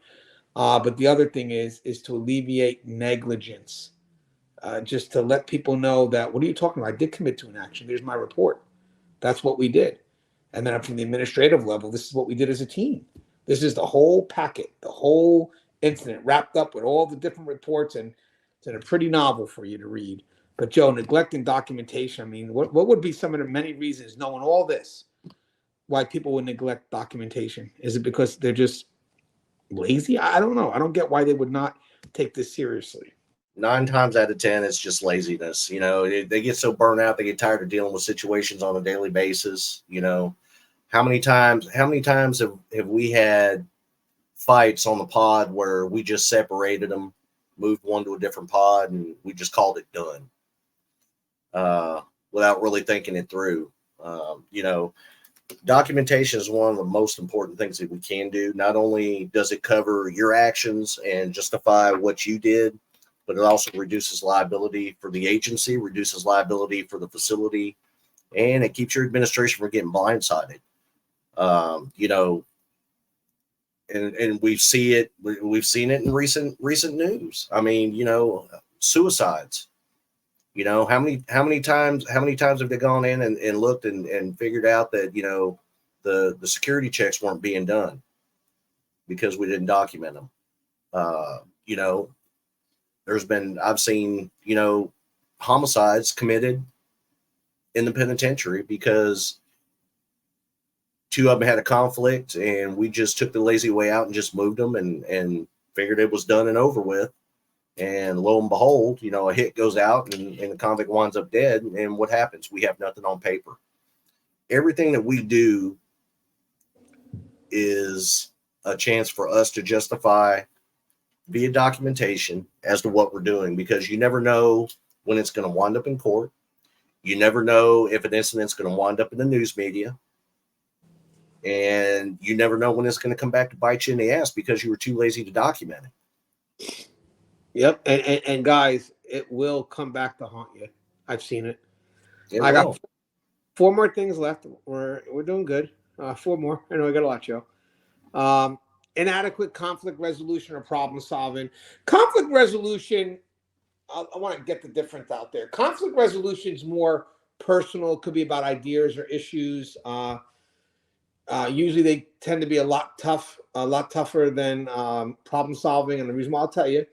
But the other thing is to alleviate negligence, just to let people know that, what are you talking about? I did commit to an action. Here's my report. That's what we did. And then from the administrative level, this is what we did as a team. This is the whole packet, the whole incident wrapped up with all the different reports, and it's in a pretty novel for you to read. But Joe, neglecting documentation, I mean, what would be some of the many reasons, knowing all this, why people would neglect documentation? Is it because they're just lazy? I don't know. I don't get why they would not take this seriously. 9 times out of 10, it's just laziness. You know, they get so burnt out, they get tired of dealing with situations on a daily basis. You know, how many times have we had fights on the pod where we just separated them, moved one to a different pod, and we just called it done, without really thinking it through. You know, documentation is one of the most important things that we can do. Not only does it cover your actions and justify what you did, but it also reduces liability for the agency, reduces liability for the facility, and it keeps your administration from getting blindsided. You know, and we've seen it in recent news. I mean, you know, suicides. You know, how many times have they gone in and looked and figured out that, you know, the security checks weren't being done because we didn't document them. You know, I've seen, you know, homicides committed in the penitentiary because 2 of them had a conflict, and we just took the lazy way out and just moved them and figured it was done and over with. And lo and behold, you know, a hit goes out and the convict winds up dead. And what happens? We have nothing on paper. Everything that we do is a chance for us to justify via documentation as to what we're doing, because you never know when it's going to wind up in court. You never know if an incident's going to wind up in the news media. And you never know when it's going to come back to bite you in the ass because you were too lazy to document it. Yep. And guys, it will come back to haunt you. I've seen it. I got 4 more things left. We're doing good. 4 more. I know I got a lot, Joe. Inadequate conflict resolution or problem solving. Conflict resolution, I want to get the difference out there. Conflict resolution is more personal. It could be about ideas or issues. Usually they tend to be a lot tougher than problem solving. And the reason why I'll tell you,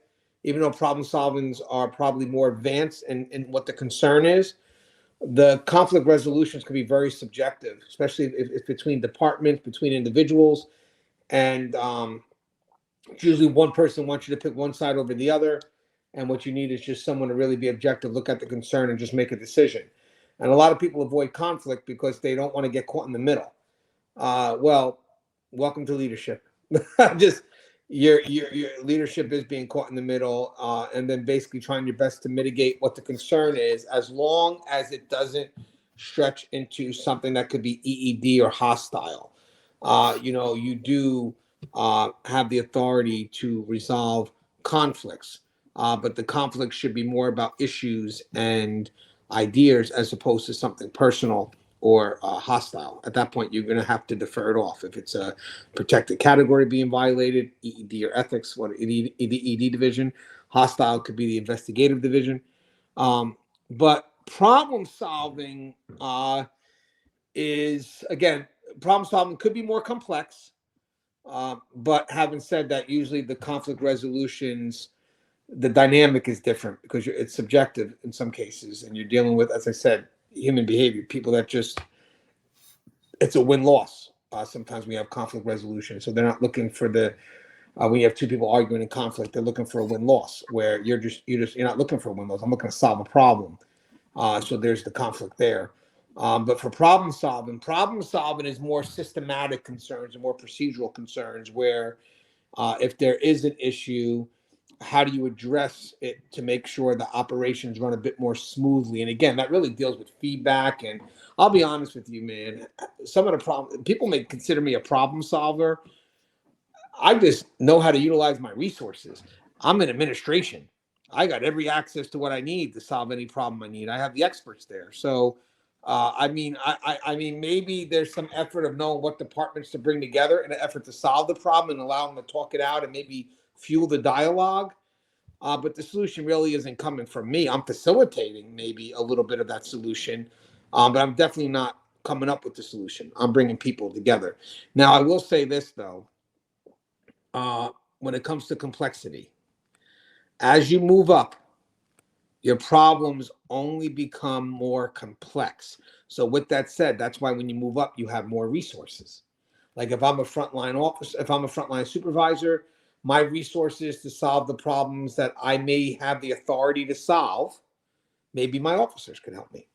even though problem solvings are probably more advanced in what the concern is, the conflict resolutions can be very subjective, especially if it's between departments, between individuals. And usually one person wants you to pick one side over the other. And what you need is just someone to really be objective, look at the concern, and just make a decision. And a lot of people avoid conflict because they don't want to get caught in the middle. Well, welcome to leadership. Just your leadership is being caught in the middle, and then basically trying your best to mitigate what the concern is, as long as it doesn't stretch into something that could be EED or hostile. You do have the authority to resolve conflicts, but the conflict should be more about issues and ideas as opposed to something personal or hostile. At that point, you're going to have to defer it off. If it's a protected category being violated, EED or ethics, what ED division, hostile could be the investigative division. But problem solving is, again, problem solving could be more complex. But having said that, usually the conflict resolutions, the dynamic is different because it's subjective in some cases, and you're dealing with, as I said, human behavior, people that just, it's a win-loss. Sometimes we have conflict resolution, so they're not looking for when you have two people arguing in conflict, they're looking for a win-loss, where you're not looking for a win-loss. I'm looking to solve a problem. So there's the conflict there. But for problem solving is more systematic concerns and more procedural concerns, where if there is an issue, how do you address it to make sure the operations run a bit more smoothly? And again, that really deals with feedback. And I'll be honest with you, man, some of the problem, people may consider me a problem solver. I just know how to utilize my resources. I'm in administration. I got every access to what I need to solve any problem I need. I have the experts there. So, I mean, maybe there's some effort of knowing what departments to bring together in an effort to solve the problem and allow them to talk it out and maybe fuel the dialogue. But the solution really isn't coming from me. I'm facilitating maybe a little bit of that solution, but I'm definitely not coming up with the solution. I'm bringing people together. Now, I will say this, though. When it comes to complexity, as you move up, your problems only become more complex. So with that said, that's why when you move up, you have more resources. Like if I'm a frontline officer, if I'm a frontline supervisor, my resources to solve the problems that I may have the authority to solve, maybe my officers can help me.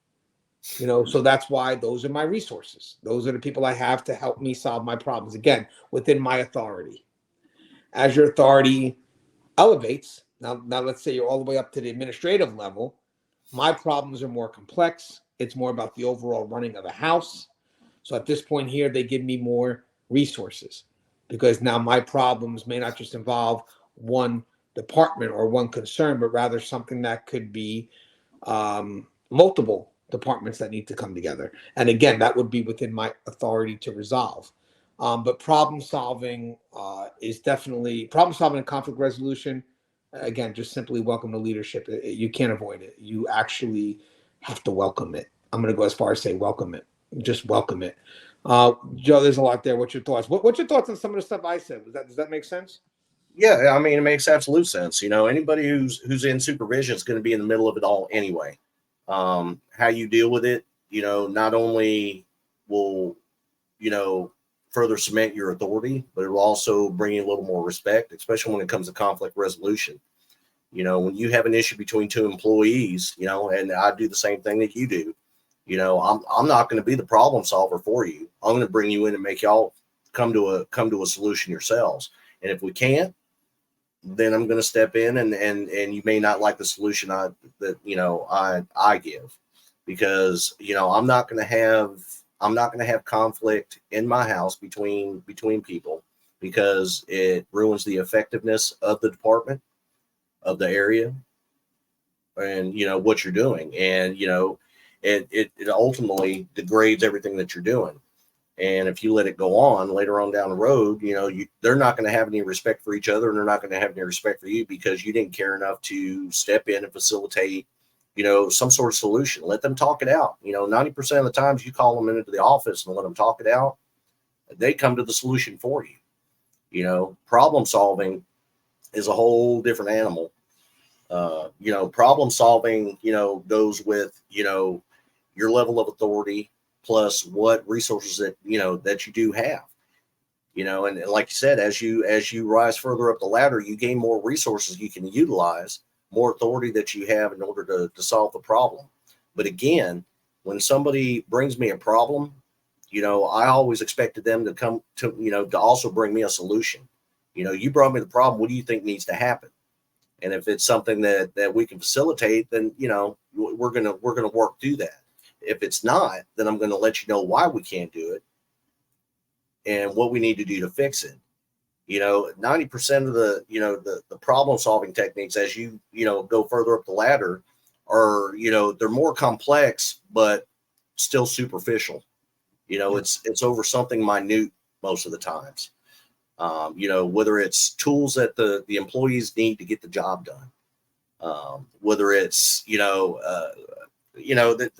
So that's why those are my resources. Those are the people I have to help me solve my problems, again, within my authority. As your authority elevates, now let's say you're all the way up to the administrative level, my problems are more complex. It's more about the overall running of a house. So at this point here, they give me more resources because now my problems may not just involve one department or one concern, but rather something that could be multiple departments that need to come together. And again, that would be within my authority to resolve. But problem solving is definitely problem solving and conflict resolution. Again, just simply welcome to leadership. You can't avoid it. You actually have to welcome it. I'm going to go as far as say welcome it. Just welcome it. Joe, there's a lot there. What's your thoughts? What's your thoughts on some of the stuff I said? Does that make sense? Yeah, I mean, it makes absolute sense. Anybody who's in supervision is going to be in the middle of it all anyway. How you deal with it, not only will, further cement your authority, but it will also bring you a little more respect, especially when it comes to conflict resolution. When you have an issue between two employees, and I do the same thing that you do, I'm not going to be the problem solver for you. I'm going to bring you in and make y'all come to a solution yourselves. And if we can't, then I'm going to step in and you may not like the solution I give, because, I'm not going to have conflict in my house between people, because it ruins the effectiveness of the department, of the area, and what you're doing, and it ultimately degrades everything that you're doing. And if you let it go on later on down the road, they're not going to have any respect for each other, and they're not going to have any respect for you because you didn't care enough to step in and facilitate, some sort of solution. Let them talk it out. 90% of the times you call them into the office and let them talk it out, They come to the solution for you. You know, problem solving is a whole different animal. You know, problem solving, you know, goes with, you know, your level of authority plus what resources that, you know, that you do have. You know, and like you said, as you rise further up the ladder, you gain more resources you can utilize, more authority that you have in order to solve the problem. But again, when somebody brings me a problem, you know, I always expected them to come to, you know, to also bring me a solution. You know, you brought me the problem. What do you think needs to happen? And if it's something that we can facilitate, then, you know, we're gonna work through that. If it's not, then I'm going to let you know why we can't do it and what we need to do to fix it. You know, 90% of the, you know, the problem solving techniques, as you know, go further up the ladder, are, you know, they're more complex, but still superficial. You know, it's over something minute most of the times. You know, whether it's tools that the employees need to get the job done, whether it's, you know, that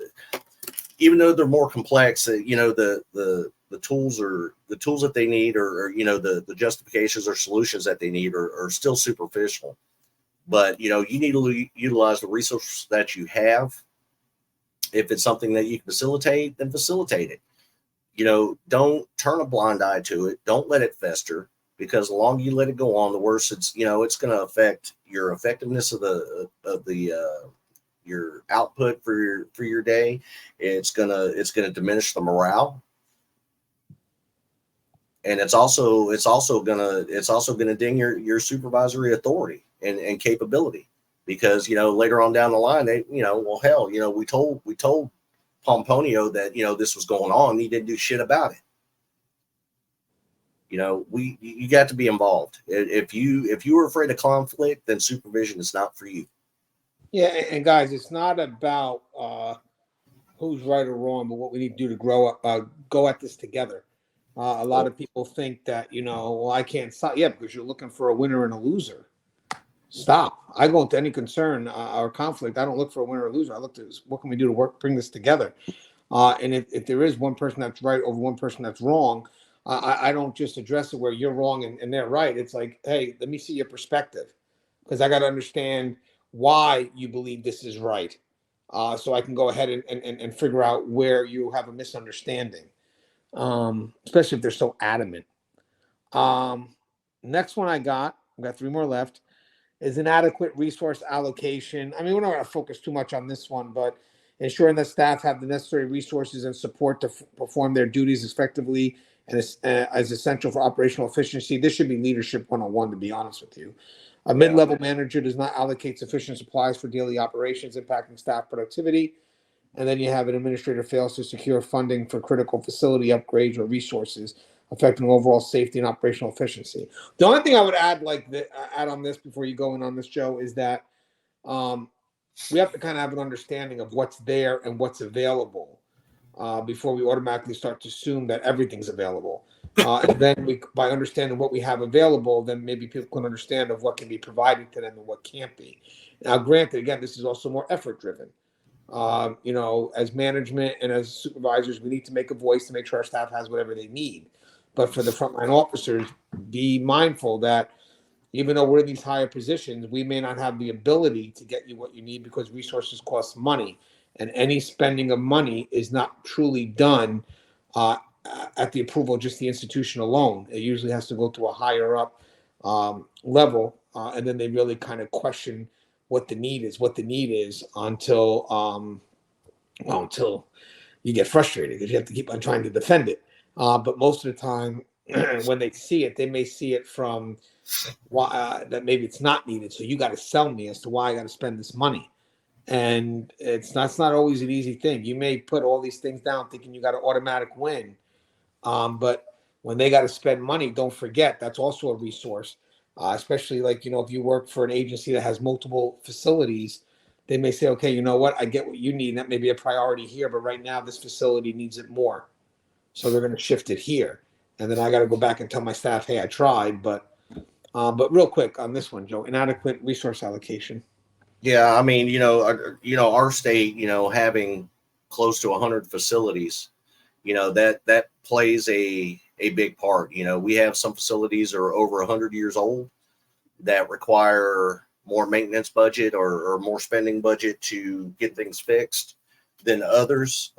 even though they're more complex, you know, the tools that they need, or you know, the justifications or solutions that they need are still superficial. But, you know, you need to utilize the resources that you have. If it's something that you can facilitate, then facilitate it. You know, don't turn a blind eye to it. Don't let it fester, because the longer you let it go on, the worse it's, you know, it's going to affect your effectiveness of your output for your day. It's gonna diminish the morale, and it's also gonna ding your supervisory authority and capability, because, you know, later on down the line, they, you know, well, hell, you know, we told Pomponio that, you know, this was going on. He didn't do shit about it. You know, you got to be involved. If you were afraid of conflict, then supervision is not for you. Yeah, and guys, it's not about who's right or wrong, but what we need to do to go at this together. A lot of people think that, you know, well, I can't stop. Yeah, because you're looking for a winner and a loser. Stop. I go into any concern or conflict. I don't look for a winner or loser. I look to what can we do to bring this together. And if there is one person that's right over one person that's wrong, I don't just address it where you're wrong and they're right. It's like, hey, let me see your perspective, because I got to understand why you believe this is right, so I can go ahead and figure out where you have a misunderstanding, especially if they're so adamant. Next one I've got three more left, is inadequate resource allocation. I mean, we're not going to focus too much on this one, but ensuring that staff have the necessary resources and support to perform their duties effectively and as essential for operational efficiency. This should be leadership 101, to be honest with you. A mid-level manager does not allocate sufficient supplies for daily operations, impacting staff productivity. And then you have an administrator fails to secure funding for critical facility upgrades or resources, affecting overall safety and operational efficiency. The only thing I would add, add on this before you go in on this, Joe, is that we have to kind of have an understanding of what's there and what's available before we automatically start to assume that everything's available. And then by understanding what we have available, then maybe people can understand of what can be provided to them and what can't be. Now, granted, again, this is also more effort driven. You know, as management and as supervisors, we need to make a voice to make sure our staff has whatever they need. But for the frontline officers, be mindful that even though we're in these higher positions, we may not have the ability to get you what you need, because resources cost money. And any spending of money is not truly done at the approval of just the institution alone. It usually has to go to a higher up level, and then they really kind of question what the need is until you get frustrated, because you have to keep on trying to defend it. But most of the time, when they see it, they may see it from why that maybe it's not needed. So you got to sell me as to why I got to spend this money. And it's not always an easy thing. You may put all these things down thinking you got an automatic win. But when they got to spend money, don't forget that's also a resource. Especially like, you know, if you work for an agency that has multiple facilities, they may say, okay, you know what, I get what you need. That may be a priority here, but right now this facility needs it more. So they're going to shift it here. And then I got to go back and tell my staff, hey, I tried. But real quick on this one, Joe, inadequate resource allocation. Yeah, I mean, our state, you know, having close to 100 facilities, you know, that plays a a big part. You know, we have some facilities that are over 100 years old that require more maintenance budget or more spending budget to get things fixed than others.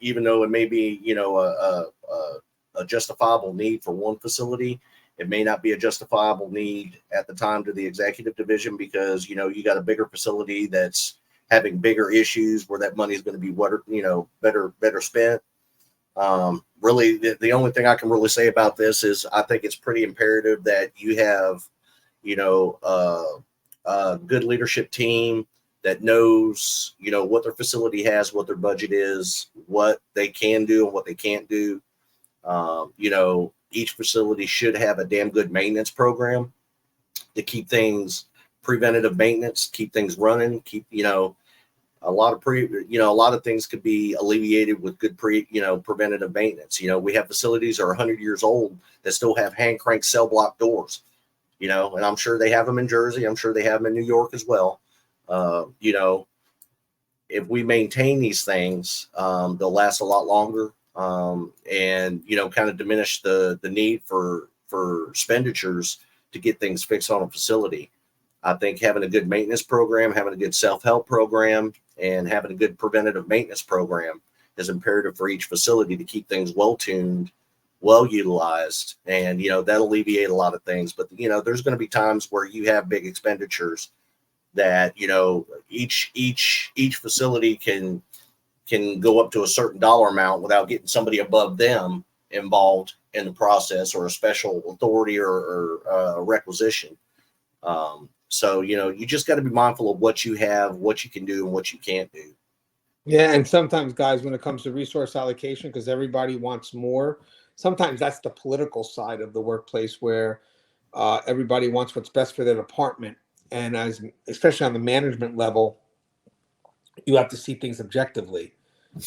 Even though it may be, you know, a justifiable need for one facility, it may not be a justifiable need at the time to the executive division, because, you know, you got a bigger facility that's having bigger issues where that money is going to be better spent. Really, the only thing I can really say about this is I think it's pretty imperative that you have, you know, a good leadership team that knows, you know, what their facility has, what their budget is, what they can do and what they can't do. You know, each facility should have a damn good maintenance program to keep things preventative maintenance, keep things running, keep, you know, a lot of things could be alleviated with good preventative maintenance. You know, we have facilities that are 100 years old that still have hand crank cell block doors, you know, and I'm sure they have them in Jersey. I'm sure they have them in New York as well. You know, if we maintain these things, they'll last a lot longer, and, you know, kind of diminish the need for expenditures to get things fixed on a facility. I think having a good maintenance program, having a good self-help program, and having a good preventative maintenance program is imperative for each facility to keep things well-tuned, well-utilized, and, you know, that'll alleviate a lot of things. But, you know, there's going to be times where you have big expenditures that, you know, each facility can go up to a certain dollar amount without getting somebody above them involved in the process, or a special authority or a requisition. So, you know, you just got to be mindful of what you have, what you can do, and what you can't do. Yeah, and sometimes, guys, when it comes to resource allocation, because everybody wants more, sometimes that's the political side of the workplace where everybody wants what's best for their department. And especially on the management level, you have to see things objectively,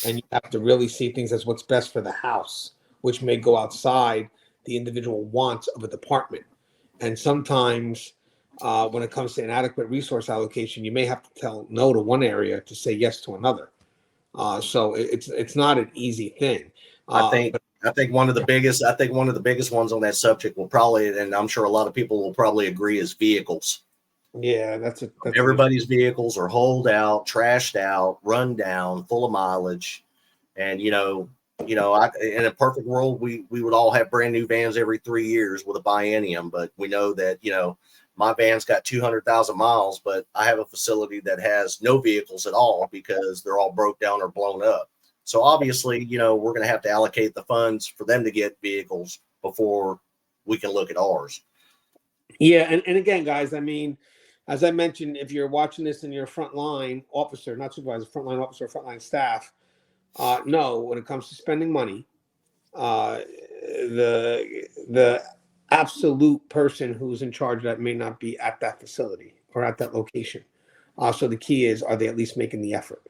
and you have to really see things as what's best for the house, which may go outside the individual wants of a department. And sometimes when it comes to inadequate resource allocation, you may have to tell no to one area to say yes to another. So it's not an easy thing. I think one of the biggest ones on that subject will probably, and I'm sure a lot of people will probably agree, is vehicles. Yeah, everybody's vehicles are holed out, trashed out, run down, full of mileage. And, in a perfect world, we would all have brand new vans every 3 years with a biennium. But we know that, my van's got 200,000 miles, but I have a facility that has no vehicles at all because they're all broke down or blown up. So obviously, we're going to have to allocate the funds for them to get vehicles before we can look at ours. Yeah. And again, guys, I mean, as I mentioned, if you're watching this and you're a frontline officer, not supervisor, frontline officer, frontline staff, no, when it comes to spending money, the absolute person who's in charge of that may not be at that facility or at that location. So the key is, are they at least making the effort?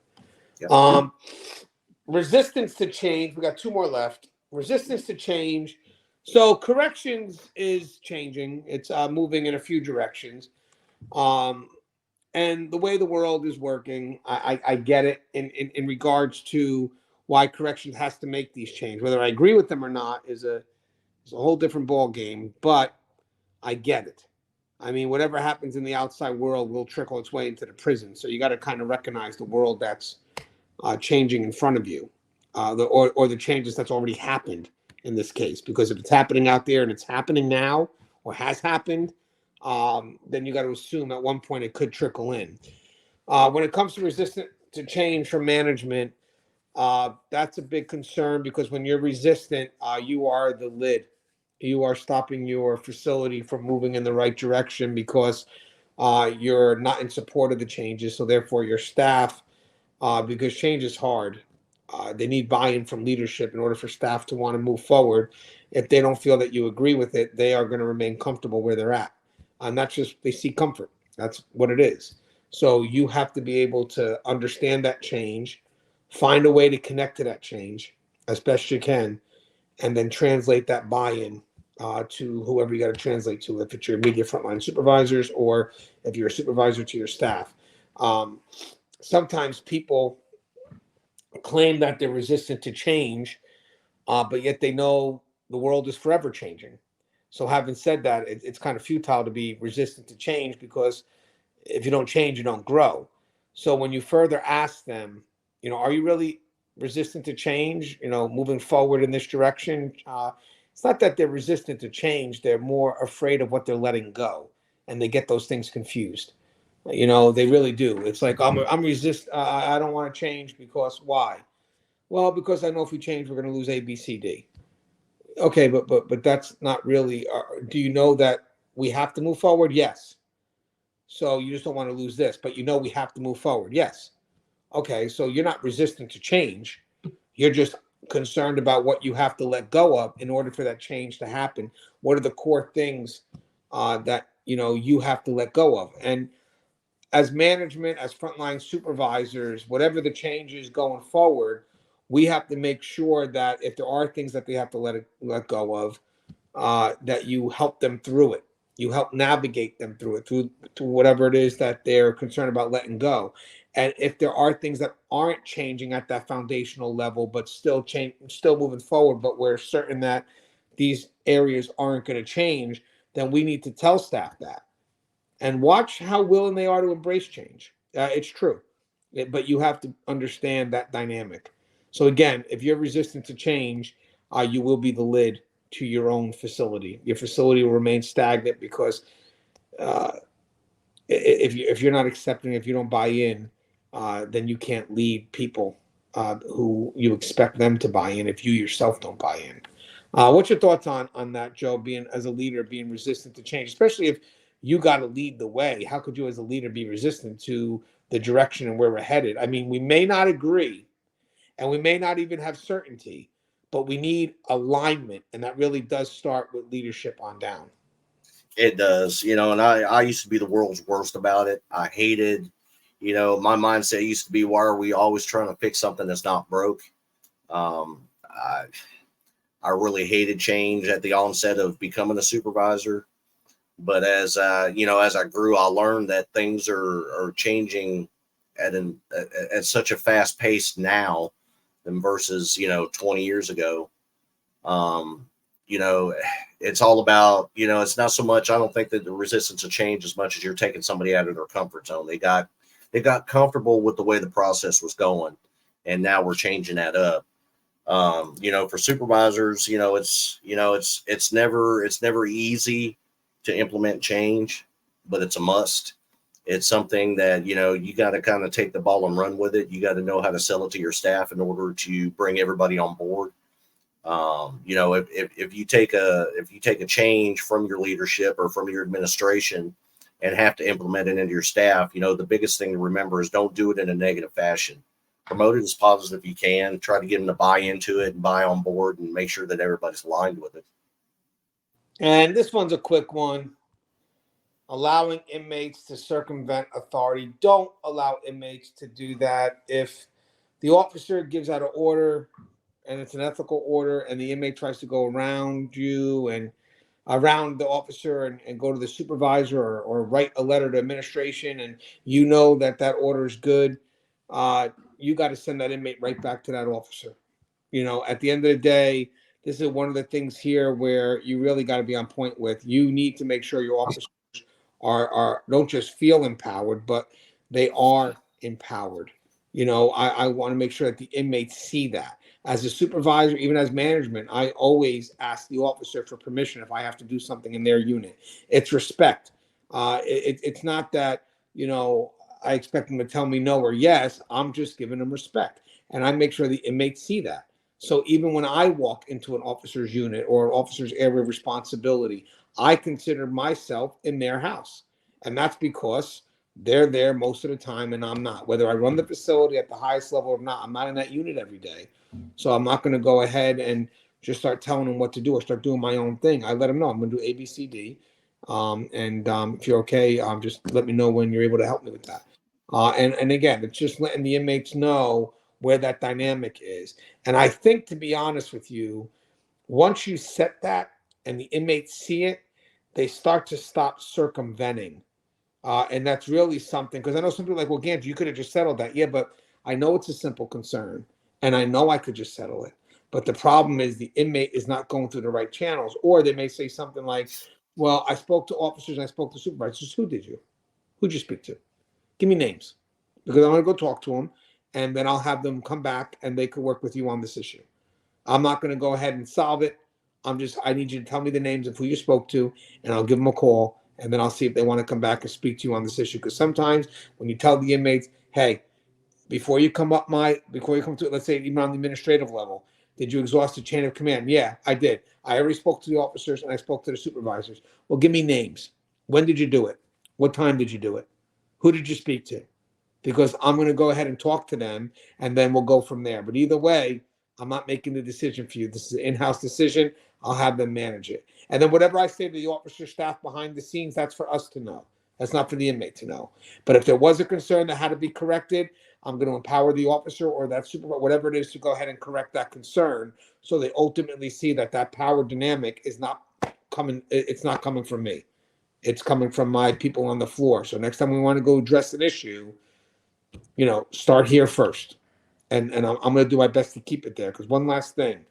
Yep. Resistance to change. We got 2 more left. Resistance to change. So corrections is changing. It's moving in a few directions. And the way the world is working, I get it in regards to why corrections has to make these changes. Whether I agree with them or not is a whole different ball game, but I get it. I mean, whatever happens in the outside world will trickle its way into the prison. So you got to kind of recognize the world that's changing in front of you, or the changes that's already happened in this case. Because if it's happening out there and it's happening now or has happened, then you got to assume at one point it could trickle in. When it comes to resistance to change from management, that's a big concern, because when you're resistant, you are the lid. You are stopping your facility from moving in the right direction because you're not in support of the changes. So therefore your staff, because change is hard, they need buy-in from leadership in order for staff to want to move forward. If they don't feel that you agree with it, they are going to remain comfortable where they're at. Not just they seek comfort. That's what it is. So you have to be able to understand that change, find a way to connect to that change as best you can, and then translate that buy-in to whoever you got to translate to, if it's your immediate frontline supervisors or if you're a supervisor to your staff. Sometimes people claim that they're resistant to change, but yet they know the world is forever changing. So having said that, it's kind of futile to be resistant to change, because if you don't change, you don't grow. So when you further ask them, are you really resistant to change, moving forward in this direction? It's not that they're resistant to change. They're more afraid of what they're letting go, and they get those things confused. They really do. It's like, I'm resist. I don't want to change because why? Well, because I know if we change, we're going to lose A, B, C, D. Okay, but that's not really. Do you know that we have to move forward? Yes. So you just don't want to lose this, but we have to move forward. Yes. Okay, so you're not resistant to change. You're just concerned about what you have to let go of in order for that change to happen. What are the core things that you have to let go of? And as management, as frontline supervisors, whatever the change is going forward, we have to make sure that if there are things that they have to let go of, that you help them through it. You help navigate them through it, through to whatever it is that they're concerned about letting go. And if there are things that aren't changing at that foundational level, but still moving forward, but we're certain that these areas aren't going to change, then we need to tell staff that, and watch how willing they are to embrace change. It's true, but you have to understand that dynamic. So again, if you're resistant to change, you will be the lid to your own facility. Your facility will remain stagnant because uh, if you're not accepting, if you don't buy in, then you can't lead people who you expect them to buy in if you yourself don't buy in. What's your thoughts on that, Joe? Being as a leader, being resistant to change, especially if you got to lead the way. How could you, as a leader, be resistant to the direction and where we're headed? I mean, we may not agree, and we may not even have certainty, but we need alignment, and that really does start with leadership on down. It does, and I used to be the world's worst about it. I hated, my mindset used to be, why are we always trying to fix something that's not broke? Um, I, I really hated change at the onset of becoming a supervisor. But as I grew, I learned that things are changing at such a fast pace now than versus 20 years ago. Um, you know, it's all about, it's not so much, I don't think that the resistance to change as much as you're taking somebody out of their comfort zone. They got comfortable with the way the process was going, and now we're changing that up. For supervisors, it's never easy to implement change, but it's a must. It's something that, you got to kind of take the ball and run with it. You got to know how to sell it to your staff in order to bring everybody on board. If you take a change from your leadership or from your administration and have to implement it into your staff, the biggest thing to remember is don't do it in a negative fashion. Promote it as positive if you can. Try to get them to buy into it and buy on board, and make sure that everybody's aligned with it. And this one's a quick one. Allowing inmates to circumvent authority. Don't allow inmates to do that. If the officer gives out an order and it's an ethical order, and the inmate tries to go around you and around the officer and go to the supervisor, or write a letter to administration, and that order is good, you got to send that inmate right back to that officer. At the end of the day, this is one of the things here where you really got to be on point with. You need to make sure your officers are don't just feel empowered, but they are empowered. I want to make sure that the inmates see that. As a supervisor, even as management, I always ask the officer for permission if I have to do something in their unit. It's respect. It's not that I expect them to tell me no or yes. I'm just giving them respect, and I make sure the inmates see that. So even when I walk into an officer's unit or an officer's area of responsibility, I consider myself in their house. And that's because they're there most of the time and I'm not. Whether I run the facility at the highest level or not, I'm not in that unit every day. So I'm not going to go ahead and just start telling them what to do or start doing my own thing. I let them know I'm going to do A, B, C, D. If you're okay, just let me know when you're able to help me with that. And again, it's just letting the inmates know where that dynamic is. And I think, to be honest with you, once you set that and the inmates see it, they start to stop circumventing. And that's really something, because I know some people are like, well, Gant, you could have just settled that. Yeah, but I know it's a simple concern, and I know I could just settle it. But the problem is the inmate is not going through the right channels, or they may say something like, well, I spoke to officers and I spoke to supervisors. Who did you? Who'd you speak to? Give me names, because I'm going to go talk to them, and then I'll have them come back and they could work with you on this issue. I'm not going to go ahead and solve it. I need you to tell me the names of who you spoke to, and I'll give them a call, and then I'll see if they want to come back and speak to you on this issue. Because sometimes when you tell the inmates, hey, before you come to, let's say, even on the administrative level, did you exhaust the chain of command? Yeah, I did. I already spoke to the officers and I spoke to the supervisors. Well, give me names. When did you do it? What time did you do it? Who did you speak to? Because I'm going to go ahead and talk to them, and then we'll go from there. But either way, I'm not making the decision for you. This is an in-house decision. I'll have them manage it. And then whatever I say to the officer staff behind the scenes, that's for us to know. That's not for the inmate to know. But if there was a concern that had to be corrected, I'm going to empower the officer or that supervisor, whatever it is, to go ahead and correct that concern, so they ultimately see that that power dynamic is not coming. It's not coming from me. It's coming from my people on the floor. So next time we want to go address an issue, start here first. And I'm going to do my best to keep it there. Because one last thing,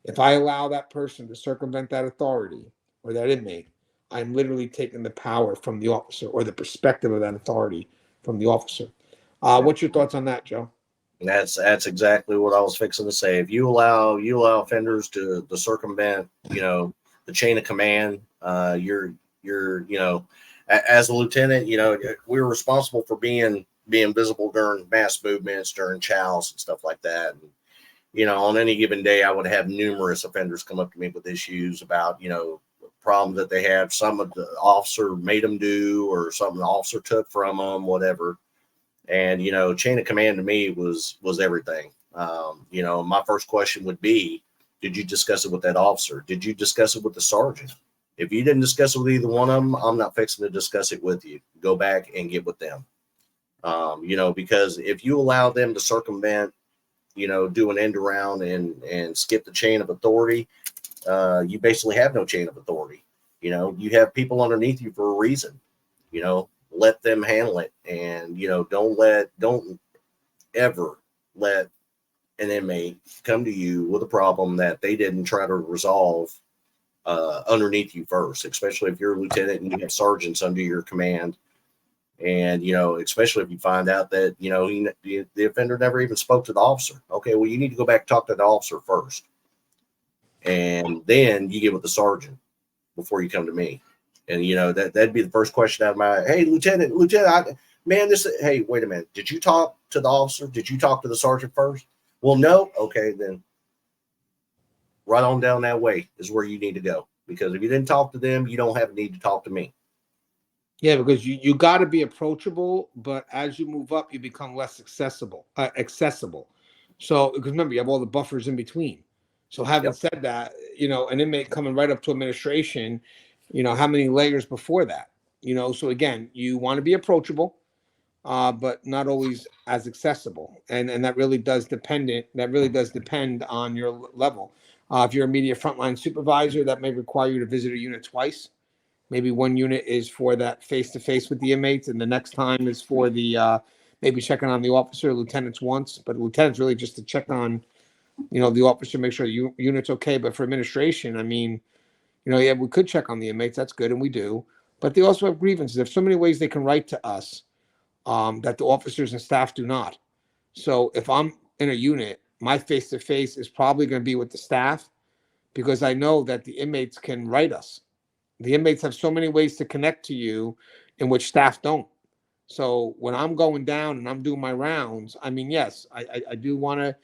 if I allow that person to circumvent that authority or that inmate, I'm literally taking the power from the officer, or the perspective of that authority from the officer. What's your thoughts on that, Joe? That's exactly what I was fixing to say. If you allow offenders to circumvent, the chain of command, you're as a lieutenant, we're responsible for being visible during mass movements, during chows and stuff like that. And, on any given day, I would have numerous offenders come up to me with issues about, problems that they have. Some of the officer made them do, or something the officer took from them, whatever. And, chain of command to me was everything. My first question would be, did you discuss it with that officer? Did you discuss it with the sergeant? If you didn't discuss it with either one of them, I'm not fixing to discuss it with you. Go back and get with them. Because if you allow them to circumvent, do an end around and skip the chain of authority, you basically have no chain of authority. You have people underneath you for a reason. Let them handle it, and don't ever let an inmate come to you with a problem that they didn't try to resolve underneath you first, especially if you're a lieutenant and you have sergeants under your command. And, especially if you find out that, the offender never even spoke to the officer. Okay, well, you need to go back and talk to the officer first. And then you get with the sergeant before you come to me. And, that'd be the first question out of my, hey, Lieutenant, hey, wait a minute. Did you talk to the officer? Did you talk to the sergeant first? Well, no. Okay, then right on down that way is where you need to go. Because if you didn't talk to them, you don't have a need to talk to me. Yeah, because you got to be approachable, but as you move up, you become less accessible. So, because remember, you have all the buffers in between. So, having said that, an inmate coming right up to administration, how many layers before that? So again, you want to be approachable, but not always as accessible, and that really does depend on your level. If you're a immediate frontline supervisor, that may require you to visit a unit twice. Maybe one unit is for that face-to-face with the inmates, and the next time is for the maybe checking on the officer. Lieutenants once, but lieutenants really just to check on, the officer, make sure the unit's okay. But for administration, I mean, yeah, we could check on the inmates. That's good, and we do. But they also have grievances. There's so many ways they can write to us that the officers and staff do not. So if I'm in a unit, my face-to-face is probably going to be with the staff, because I know that the inmates can write us. The inmates have so many ways to connect to you in which staff don't. So when I'm going down and I'm doing my rounds, I mean, yes, I do want to,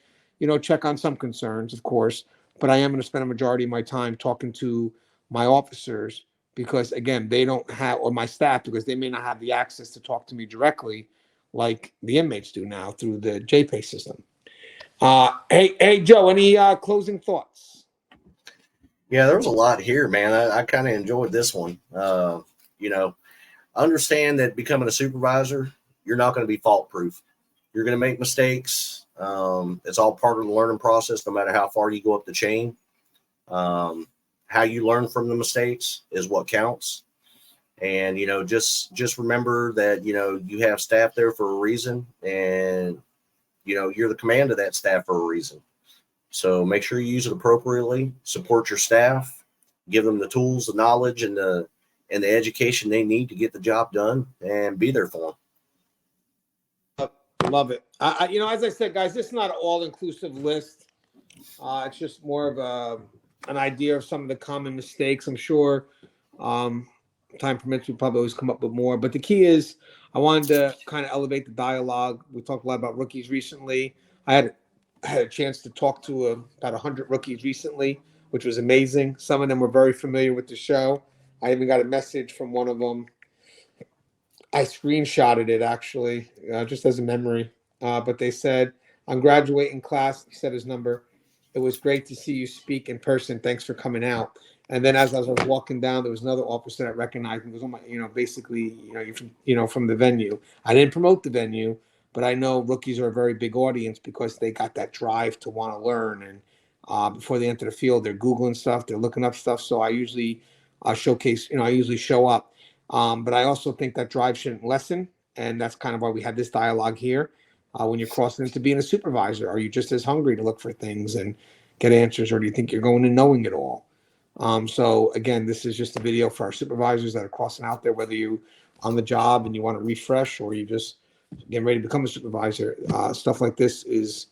check on some concerns, of course, but I am going to spend a majority of my time talking to my officers, because, again, they don't have, or my staff, because they may not have the access to talk to me directly like the inmates do now through the JPay system. Hey, Joe, any closing thoughts? Yeah, there was a lot here, man. I kind of enjoyed this one. Understand that becoming a supervisor, you're not going to be fault proof. You're going to make mistakes. It's all part of the learning process, no matter how far you go up the chain. How you learn from the mistakes is what counts. And, just remember that, you have staff there for a reason, and, you're the command of that staff for a reason. So make sure you use it appropriately, support your staff, give them the tools, the knowledge, and the education they need to get the job done, and be there for them. Love it. You know, as I said, guys, this is not an all-inclusive list. It's just more of an idea of some of the common mistakes. I'm sure time permits, we probably always come up with more. But the key is I wanted to kind of elevate the dialogue. We talked a lot about rookies recently. I had a chance to talk to about 100 rookies recently, which was amazing. Some of them were very familiar with the show. I even got a message from one of them. I screenshotted it, actually, just as a memory. But they said, I'm graduating class. He said his number. It was great to see you speak in person. Thanks for coming out. And then as I was walking down, there was another officer that recognized me. It was on my, basically, you're from the venue. I didn't promote the venue, but I know rookies are a very big audience because they got that drive to want to learn. And before they enter the field, they're Googling stuff, they're looking up stuff. So I usually showcase, I usually show up. But I also think that drive shouldn't lessen. And that's kind of why we had this dialogue here. When you're crossing into being a supervisor, are you just as hungry to look for things and get answers, or do you think you're going in knowing it all? So again, this is just a video for our supervisors that are crossing out there, whether you on the job and you want to refresh, or you just getting ready to become a supervisor. Stuff like this is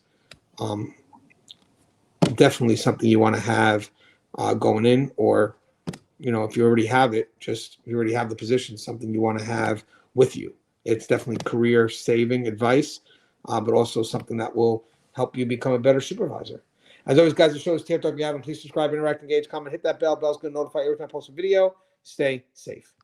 definitely something you want to have going in, or if you already have it, you already have the position, something you want to have with you. It's definitely career saving advice, but also something that will help you become a better supervisor. As always, guys, the show is taped. If you haven't, please subscribe, interact, engage, comment, hit that bell. Bell's going to notify you every time I post a video. Stay safe.